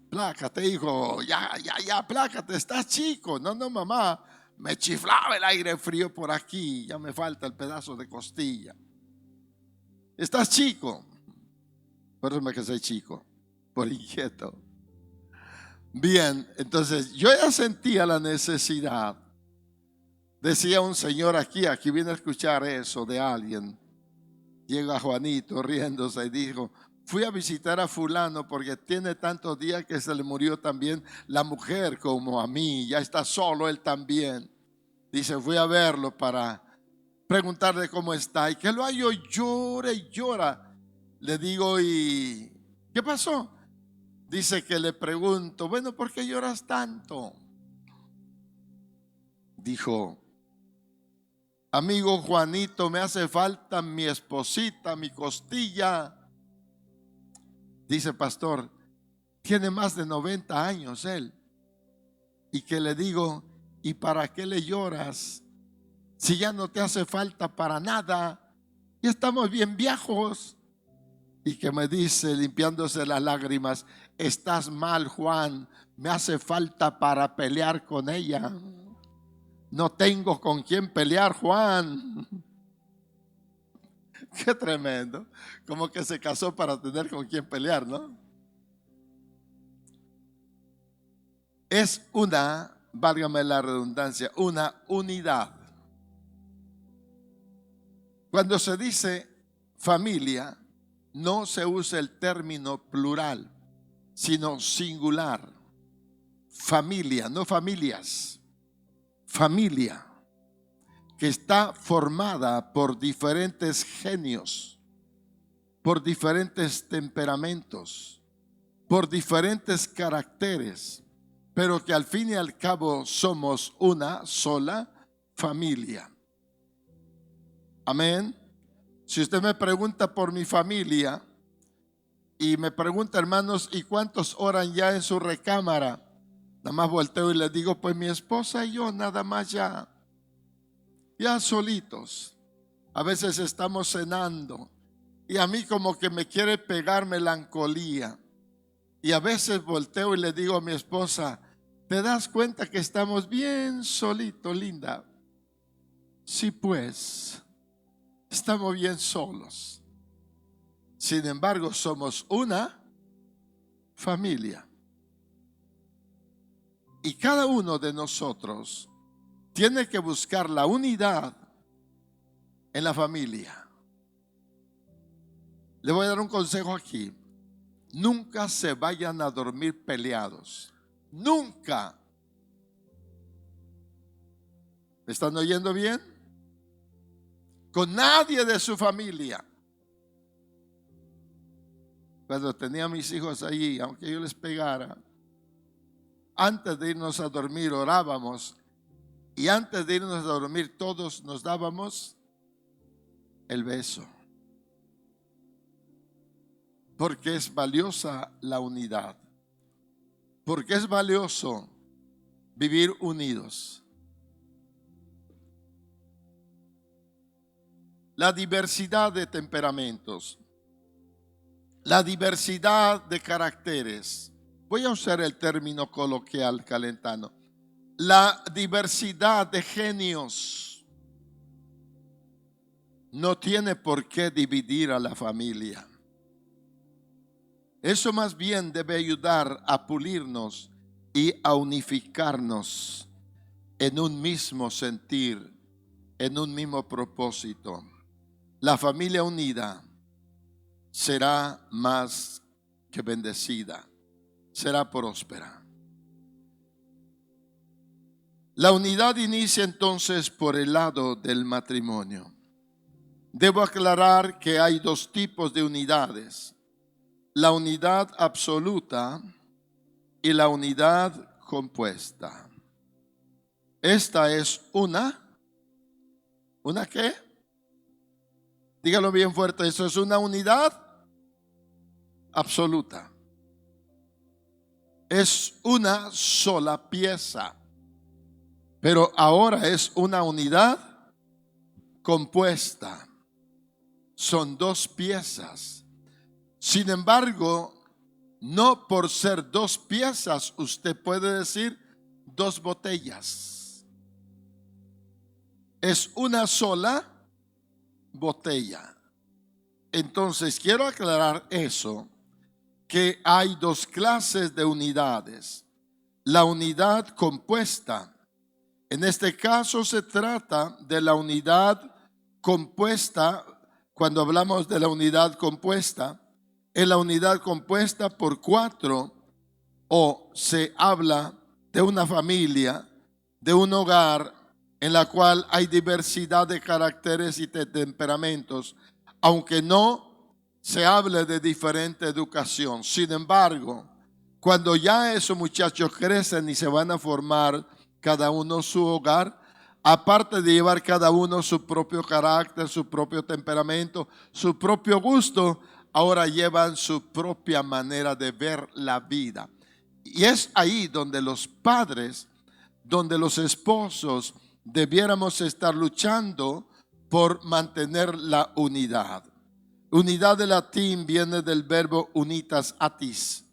Plácate, hijo, ya, plácate, estás chico. No, mamá, me chiflaba el aire frío por aquí, ya me falta el pedazo de costilla. Estás chico. Por eso me quedé chico, por inquieto. Bien, entonces yo ya sentía la necesidad. Decía un señor aquí viene a escuchar eso de alguien. Llega Juanito riéndose y dijo: fui a visitar a fulano porque tiene tantos días que se le murió también la mujer como a mí, ya está solo él también. Dice, fui a verlo para preguntarle cómo está, y que lo hallo, llora y llora. Le digo, ¿y qué pasó? Dice que le pregunto, bueno, ¿por qué lloras tanto? Dijo, amigo Juanito, me hace falta mi esposita, mi costilla. Dice, pastor, tiene más de 90 años él. Y que le digo, ¿y para qué le lloras? Si ya no te hace falta para nada, ya estamos bien viejos. Y que me dice, limpiándose las lágrimas, estás mal, Juan, me hace falta para pelear con ella. No tengo con quién pelear, Juan. Qué tremendo. Como que se casó para tener con quién pelear, ¿no? Es una, válgame la redundancia, una unidad. Cuando se dice familia, no se usa el término plural, sino singular. Familia, no familias. Familia, que está formada por diferentes genios, por diferentes temperamentos, por diferentes caracteres, pero que al fin y al cabo somos una sola familia. Amén. Si usted me pregunta por mi familia y me pregunta, hermanos, ¿y cuántos oran ya en su recámara? Nada más volteo y les digo, pues mi esposa y yo nada más ya solitos. A veces estamos cenando y a mí como que me quiere pegar melancolía. Y a veces volteo y le digo a mi esposa, ¿te das cuenta que estamos bien solitos, linda? Sí, pues, estamos bien solos. Sin embargo, somos una familia. Y cada uno de nosotros tiene que buscar la unidad en la familia. Le voy a dar un consejo aquí. nunca se vayan a dormir peleados. Nunca. ¿Me están oyendo bien? Con nadie de su familia. Cuando tenía a mis hijos allí, aunque yo les pegara, antes de irnos a dormir orábamos, y antes de irnos a dormir todos nos dábamos el beso. Porque es valiosa la unidad. Porque es valioso vivir unidos. La diversidad de temperamentos, la diversidad de caracteres. Voy a usar el término coloquial calentano. La diversidad de genios no tiene por qué dividir a la familia. Eso más bien debe ayudar a pulirnos y a unificarnos en un mismo sentir, en un mismo propósito. La familia unida será más que bendecida, será próspera. La unidad inicia entonces por el lado del matrimonio. Debo aclarar que hay dos tipos de unidades: la unidad absoluta y la unidad compuesta. Esta es ¿una qué? Dígalo bien fuerte, eso es una unidad absoluta. Es una sola pieza, pero ahora es una unidad compuesta. Son dos piezas. Sin embargo, no por ser dos piezas usted puede decir dos botellas. Es una sola botella. Entonces quiero aclarar eso, que hay dos clases de unidades. La unidad compuesta. En este caso se trata de la unidad compuesta. Cuando hablamos de la unidad compuesta, es la unidad compuesta por cuatro, o se habla de una familia, de un hogar en la cual hay diversidad de caracteres y de temperamentos, aunque no se hable de diferente educación. Sin embargo, cuando ya esos muchachos crecen y se van a formar cada uno su hogar, aparte de llevar cada uno su propio carácter, su propio temperamento, su propio gusto, ahora llevan su propia manera de ver la vida. Y es ahí donde los padres, donde los esposos debiéramos estar luchando por mantener la unidad. Unidad de latín viene del verbo unitas atis,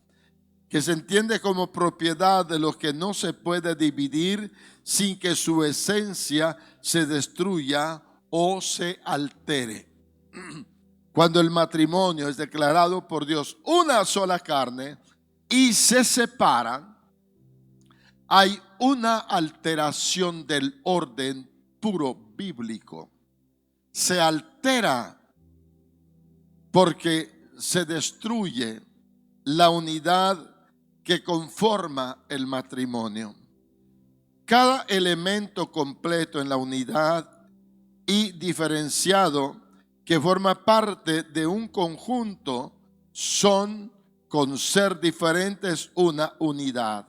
que se entiende como propiedad de lo que no se puede dividir sin que su esencia se destruya o se altere. Cuando el matrimonio es declarado por Dios una sola carne y se separan, hay una alteración del orden puro bíblico. Se altera porque se destruye la unidad que conforma el matrimonio. Cada elemento completo en la unidad y diferenciado que forma parte de un conjunto son, con ser diferentes, una unidad.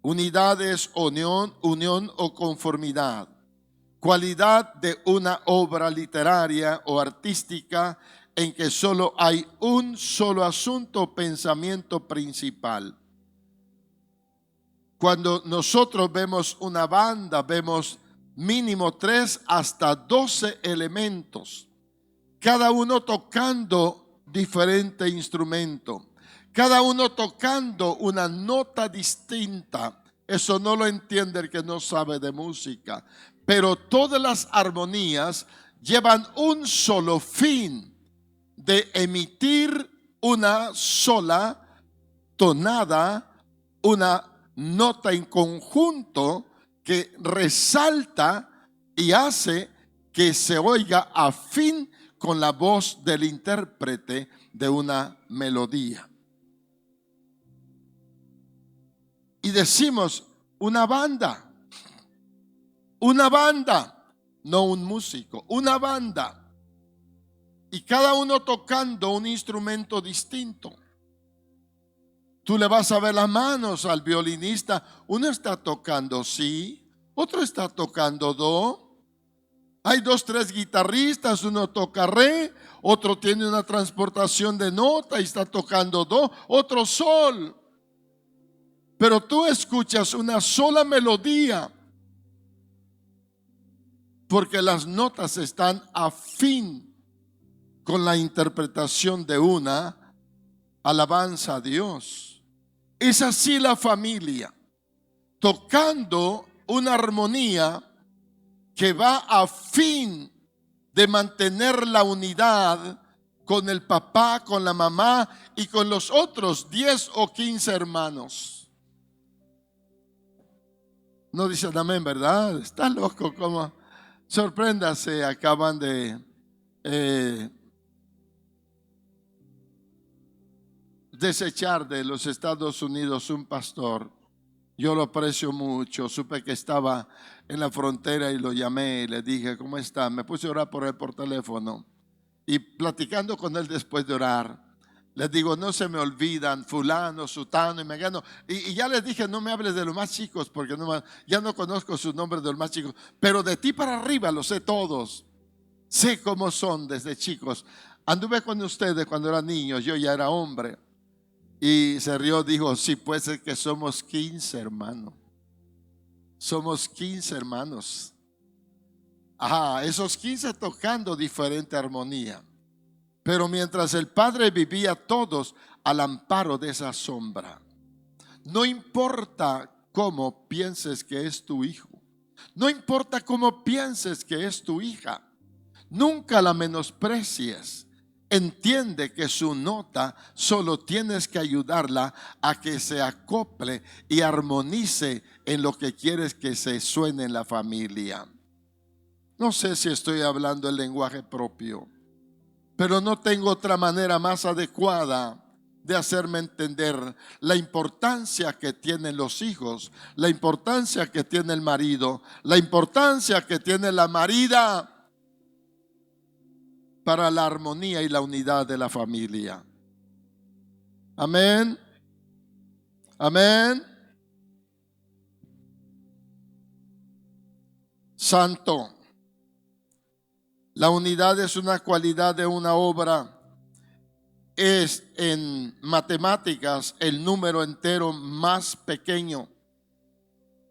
Unidad es unión o conformidad. Cualidad de una obra literaria o artística en que solo hay un solo asunto o pensamiento principal. Cuando nosotros vemos una banda, vemos mínimo 3 hasta 12 elementos, cada uno tocando diferente instrumento, cada uno tocando una nota distinta. Eso no lo entiende el que no sabe de música, pero todas las armonías llevan un solo fin, de emitir una sola tonada, una nota en conjunto que resalta y hace que se oiga afín con la voz del intérprete de una melodía. y decimos una banda, no un músico, una banda. Y cada uno tocando un instrumento distinto. Tú le vas a ver las manos al violinista. Uno está tocando si, otro está tocando do. Hay 2, 3 guitarristas, uno toca re, otro tiene una transportación de nota y está tocando do, otro sol. Pero tú escuchas una sola melodía porque las notas están afín con la interpretación de una alabanza a Dios. Es así la familia, tocando una armonía que va a fin de mantener la unidad con el papá, con la mamá y con los otros 10 o 15 hermanos. No dicen amén, ¿verdad? Está loco, como sorpréndase, acaban de desechar de los Estados Unidos un pastor. Yo lo aprecio mucho. Supe que estaba en la frontera y lo llamé y le dije, ¿cómo está? Me puse a orar por él por teléfono. Y platicando con él después de orar, les digo, no se me olvidan fulano, sutano y megano. Y ya les dije, no me hables de los más chicos porque ya no conozco sus nombres de los más chicos. Pero de ti para arriba los sé todos. Sé cómo son desde chicos. Anduve con ustedes cuando eran niños, yo ya era hombre. Y se rió, dijo, sí, pues es que somos 15 hermanos. Somos 15 hermanos. Ajá, esos 15 tocando diferente armonía. Pero mientras el Padre vivía todos al amparo de esa sombra. No importa cómo pienses que es tu hijo. No importa cómo pienses que es tu hija. Nunca la menosprecies. Entiende que su nota solo tienes que ayudarla a que se acople y armonice en lo que quieres que se suene en la familia. No sé si estoy hablando el lenguaje propio, pero no tengo otra manera más adecuada de hacerme entender la importancia que tienen los hijos, la importancia que tiene el marido, la importancia que tiene la marida para la armonía y la unidad de la familia. Amén. Amén. Santo. La unidad es una cualidad de una obra. Es en matemáticas el número entero más pequeño.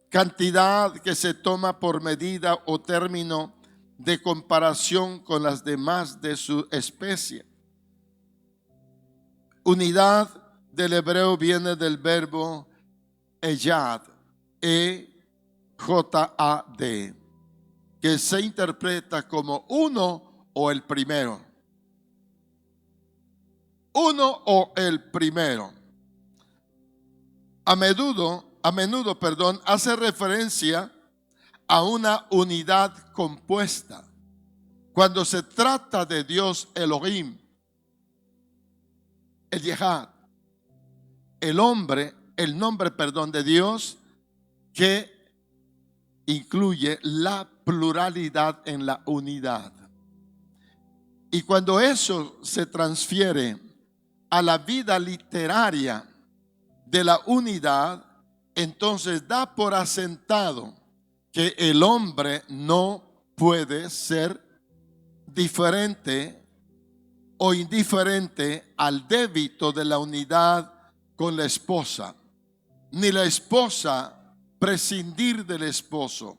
Cantidad que se toma por medida o término de comparación con las demás de su especie. Unidad del hebreo viene del verbo ejad, E-J-A-D, que se interpreta como uno o el primero. Uno o el primero. A menudo, hace referencia a una unidad compuesta. Cuando se trata de Dios Elohim, el Yehad, el nombre de Dios que incluye la pluralidad en la unidad. Y cuando eso se transfiere a la vida literaria de la unidad, entonces da por asentado que el hombre no puede ser diferente o indiferente al débito de la unidad con la esposa, ni la esposa prescindir del esposo.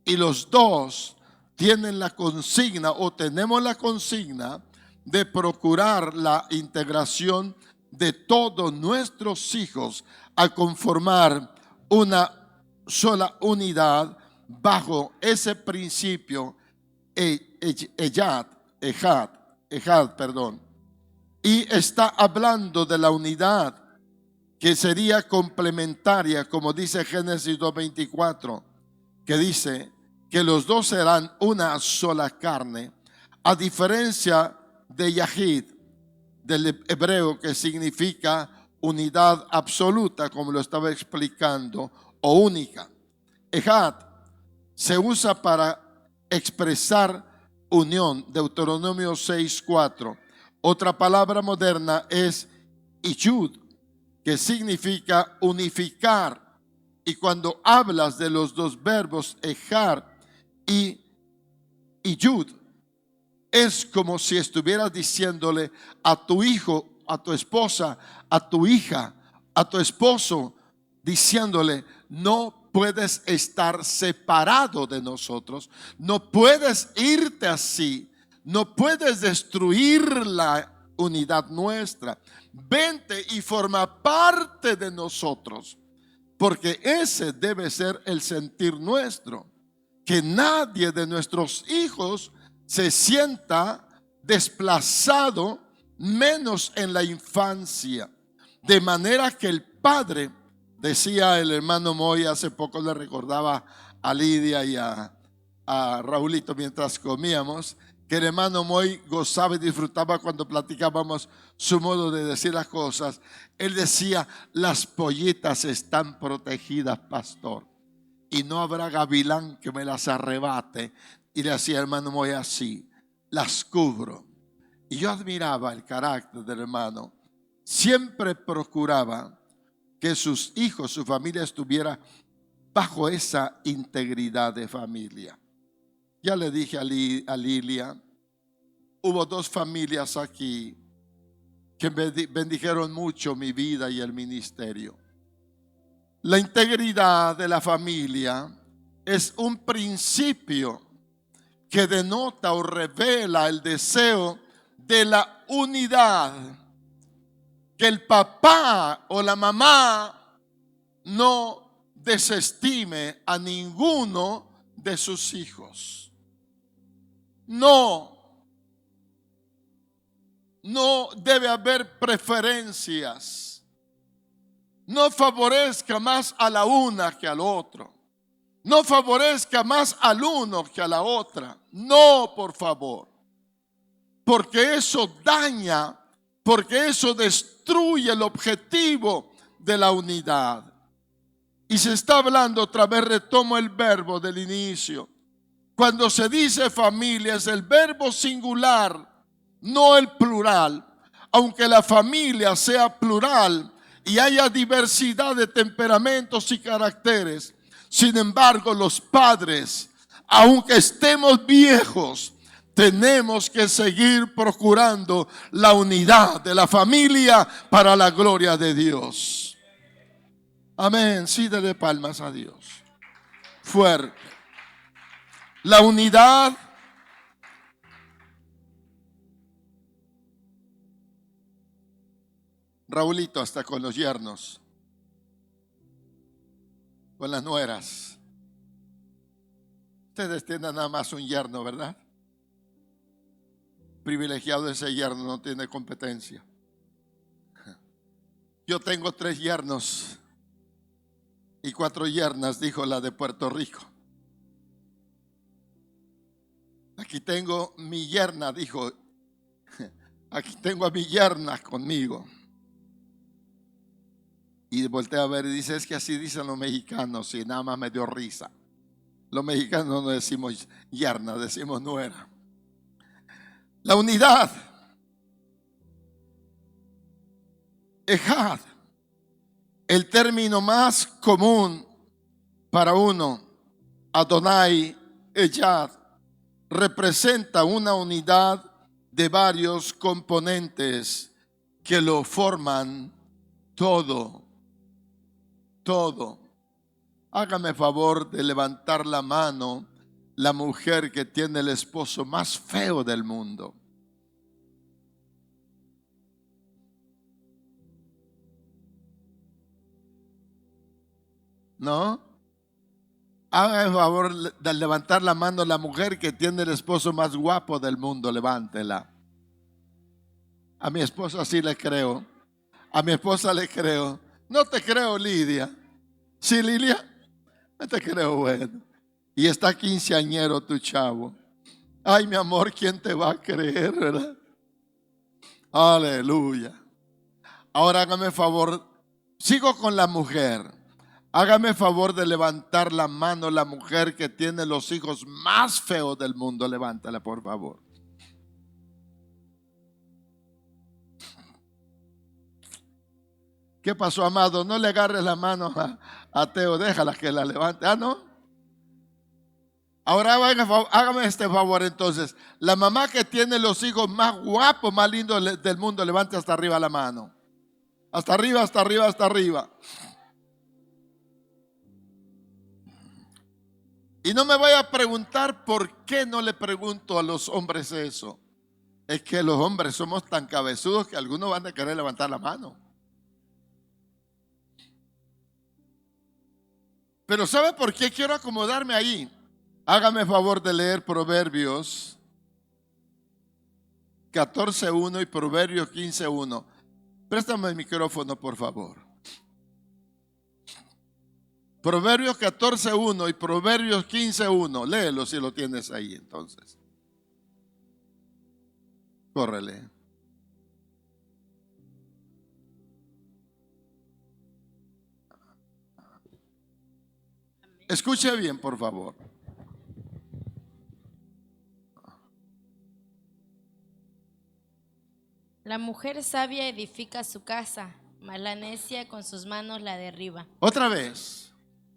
Y los dos tienen la consigna o tenemos la consigna de procurar la integración de todos nuestros hijos a conformar una sola unidad bajo ese principio ejad, y está hablando de la unidad que sería complementaria, como dice Génesis 2:24, que dice que los dos serán una sola carne, a diferencia de Yahid, del hebreo, que significa unidad absoluta, como lo estaba explicando, o única. Ejad se usa para expresar unión, Deuteronomio 6:4. Otra palabra moderna es Iyud, que significa unificar. Y cuando hablas de los dos verbos Ejad y Iyud, es como si estuvieras diciéndole a tu hijo, a tu esposa, a tu hija, a tu esposo, diciéndole: no puedes estar separado de nosotros, no puedes irte así, no puedes destruir la unidad nuestra. Vente y forma parte de nosotros, porque ese debe ser el sentir nuestro, que nadie de nuestros hijos se sienta desplazado, menos en la infancia. De manera que el padre, decía el hermano Moy, hace poco le recordaba a Lidia y a Raulito mientras comíamos, que el hermano Moy gozaba y disfrutaba cuando platicábamos su modo de decir las cosas. Él decía: las pollitas están protegidas, pastor, y no habrá gavilán que me las arrebate. Y le hacía el hermano Moy así: las cubro. Y yo admiraba el carácter del hermano. Siempre procuraba que sus hijos, su familia estuviera bajo esa integridad de familia. Ya le dije a Lilia, hubo dos familias aquí que bendijeron mucho mi vida y el ministerio. La integridad de la familia es un principio que denota o revela el deseo de la unidad, que el papá o la mamá no desestime a ninguno de sus hijos. No debe haber preferencias. No favorezca más a la una que al otro. No favorezca más al uno que a la otra. No, por favor. Porque eso daña, porque eso destruye el objetivo de la unidad. Y se está hablando, otra vez retomo el verbo del inicio. Cuando se dice familia es el verbo singular, no el plural. Aunque la familia sea plural y haya diversidad de temperamentos y caracteres, sin embargo, los padres, aunque estemos viejos, tenemos que seguir procurando la unidad de la familia para la gloria de Dios. Amén. Sí, dele palmas a Dios. Fuerte. La unidad Raulito, hasta con los yernos, con las nueras. Ustedes tienen nada más un yerno, ¿verdad? Privilegiado ese yerno, no tiene competencia. Yo tengo 3 yernos y 4 yernas, dijo la de Puerto Rico. Aquí tengo mi yerna, dijo. Aquí tengo a mi yerna conmigo. Y volteé a ver y dice: es que así dicen los mexicanos. Y nada más me dio risa. Los mexicanos no decimos yerna, decimos nuera. La unidad. Ejad, el término más común para uno, Adonai, Ejad, representa una unidad de varios componentes que lo forman todo. Hágame favor de levantar la mano la mujer que tiene el esposo más feo del mundo. ¿No? Hágame favor de levantar la mano la mujer que tiene el esposo más guapo del mundo. Levántela. A mi esposa sí le creo. A mi esposa le creo. No te creo, Lidia. Sí, Lilia, no te creo, bueno. Y está quinceañero tu chavo. Ay, mi amor, ¿quién te va a creer, verdad? Aleluya. Ahora hágame favor, sigo con la mujer. Hágame favor de levantar la mano la mujer que tiene los hijos más feos del mundo. Levántala, por favor. ¿Qué pasó, amado? No le agarres la mano a Teo, déjala que la levante. Ah, ¿no? Ahora hágame este favor entonces. La mamá que tiene los hijos más guapos, más lindos del mundo, levante hasta arriba la mano. Hasta arriba, hasta arriba, hasta arriba. Y no me vaya a preguntar por qué no le pregunto a los hombres eso. Es que los hombres somos tan cabezudos que algunos van a querer levantar la mano. Pero ¿sabe por qué quiero acomodarme ahí? Hágame favor de leer Proverbios 14:1 y Proverbios 15:1. Préstame el micrófono, por favor. Proverbios 14:1 y Proverbios 15:1. Léelo si lo tienes ahí entonces. Córrele. Escuche bien, por favor. La mujer sabia edifica su casa, mas la necia con sus manos la derriba. Otra vez.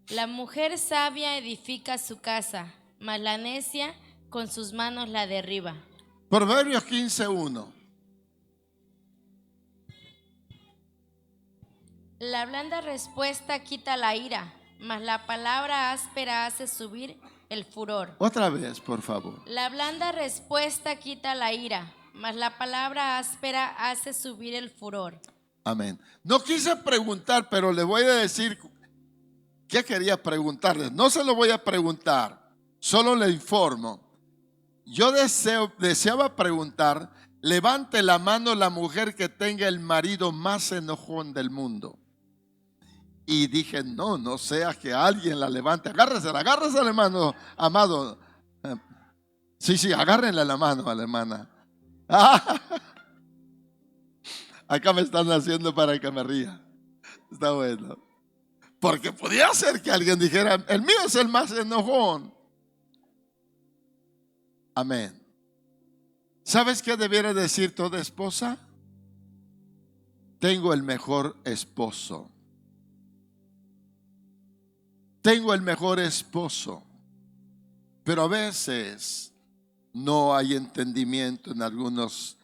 La mujer sabia edifica su casa, mas la necia con sus manos la derriba. Proverbios 15:1. La blanda respuesta quita la ira, mas la palabra áspera hace subir el furor. Otra vez, por favor. La blanda respuesta quita la ira, mas la palabra áspera hace subir el furor. Amén. No quise preguntar, pero le voy a decir qué quería preguntarle. No se lo voy a preguntar, solo le informo. Yo deseaba preguntar, levante la mano la mujer que tenga el marido más enojón del mundo. Y dije, no sea que alguien la levante. Agárresela, hermano, amado. Sí, agárrenle la mano a la hermana. Acá me están haciendo para que me ría. Está bueno. Porque podía ser que alguien dijera, el mío es el más enojón. Amén. ¿Sabes qué debiera decir toda esposa? Tengo el mejor esposo. Tengo el mejor esposo. Pero a veces no hay entendimiento en algunos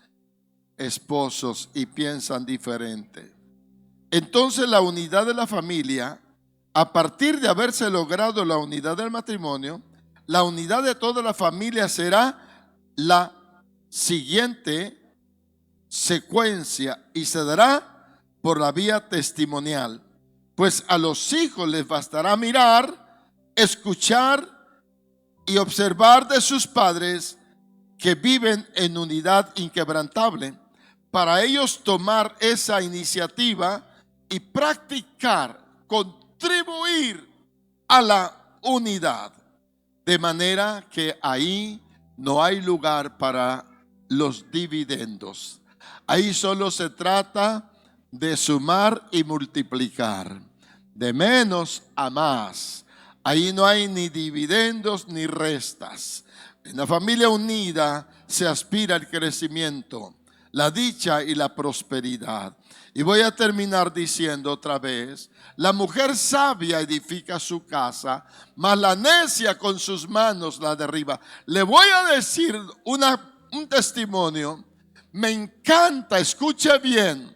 esposos y piensan diferente. Entonces la unidad de la familia, a partir de haberse logrado la unidad del matrimonio, la unidad de toda la familia será la siguiente secuencia y se dará por la vía testimonial. Pues a los hijos les bastará mirar, escuchar y observar de sus padres que viven en unidad inquebrantable, para ellos tomar esa iniciativa y practicar, contribuir a la unidad, de manera que ahí no hay lugar para los dividendos. Ahí solo se trata de sumar y multiplicar, de menos a más. Ahí no hay ni dividendos ni restas. En la familia unida se aspira al crecimiento, la dicha y la prosperidad. Y voy a terminar diciendo otra vez, la mujer sabia edifica su casa, mas la necia con sus manos la derriba. Le voy a decir un testimonio. Me encanta, escuche bien,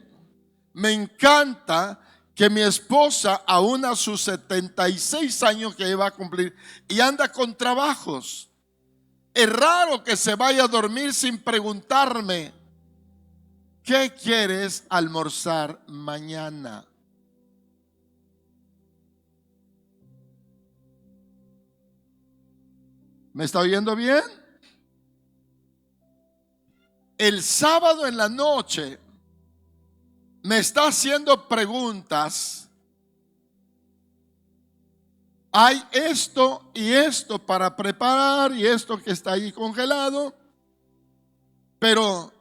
me encanta que mi esposa, aún a sus 76 años que iba a cumplir, y anda con trabajos. Es raro que se vaya a dormir sin preguntarme, ¿qué quieres almorzar mañana? ¿Me está oyendo bien? El sábado en la noche me está haciendo preguntas. Hay esto y esto para preparar y esto que está ahí congelado. Pero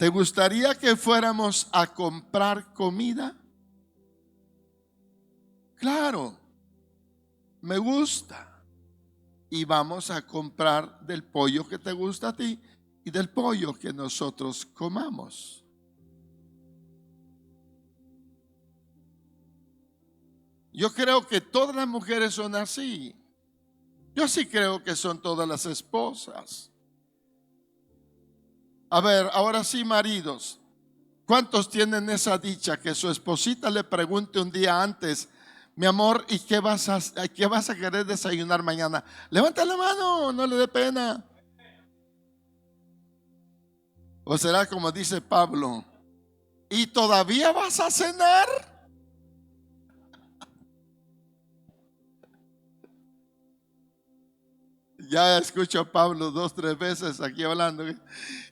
¿Te gustaría que fuéramos a comprar comida? Claro, me gusta. Y vamos a comprar del pollo que te gusta a ti y del pollo que nosotros comamos. Yo creo que todas las mujeres son así. Yo sí creo que son todas las esposas. A ver, ahora sí, maridos, ¿cuántos tienen esa dicha que su esposita le pregunte un día antes: mi amor, ¿y qué vas a querer desayunar mañana? Levanta la mano, no le dé pena. ¿O será como dice Pablo: ¿y todavía vas a cenar? Ya escucho a Pablo 2, 3 veces aquí hablando.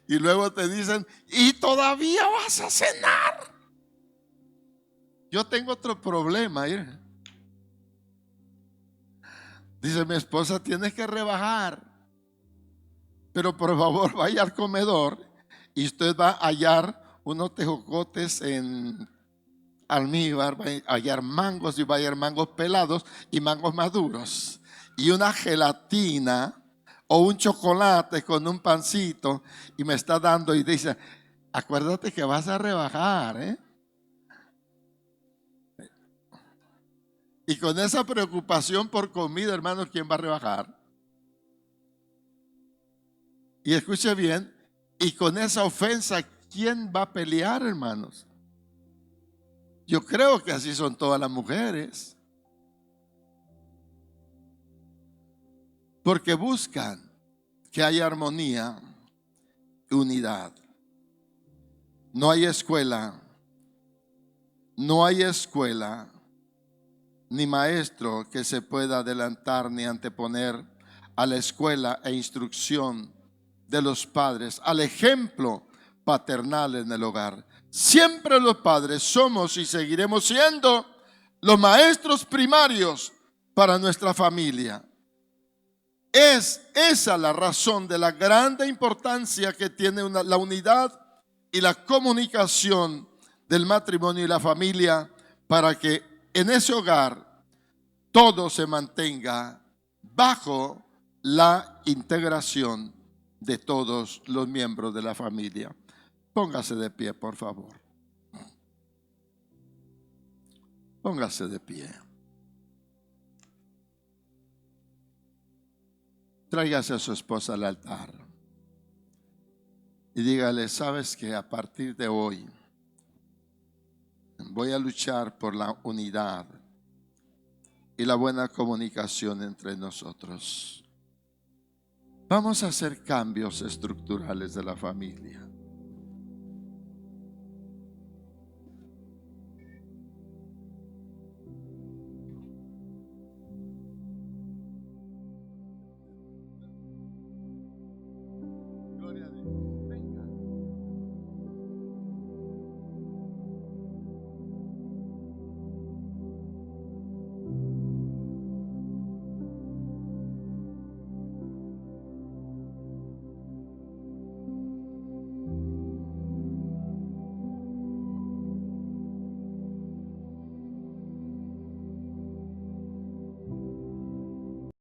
Y luego te dicen: ¿y todavía vas a cenar? Yo tengo otro problema. Dice mi esposa: tienes que rebajar, pero por favor vaya al comedor y usted va a hallar unos tejocotes en almíbar, va a hallar mangos, y va a hallar mangos pelados y mangos maduros, y una gelatina o un chocolate con un pancito, y me está dando y dice: acuérdate que vas a rebajar, ¿eh? Y con esa preocupación por comida, hermano, ¿quién va a rebajar? Y escuche bien, y con esa ofensa, ¿quién va a pelear, hermanos? Yo creo que así son todas las mujeres. Porque buscan que haya armonía y unidad. No hay escuela, ni maestro que se pueda adelantar ni anteponer a la escuela e instrucción de los padres, al ejemplo paternal en el hogar. Siempre los padres somos y seguiremos siendo los maestros primarios para nuestra familia. Es esa la razón de la grande importancia que tiene la unidad y la comunicación del matrimonio y la familia, para que en ese hogar todo se mantenga bajo la integración de todos los miembros de la familia. Póngase de pie, por favor. Póngase de pie. Tráigase a su esposa al altar y dígale: sabes que a partir de hoy voy a luchar por la unidad y la buena comunicación entre nosotros. Vamos a hacer cambios estructurales de la familia.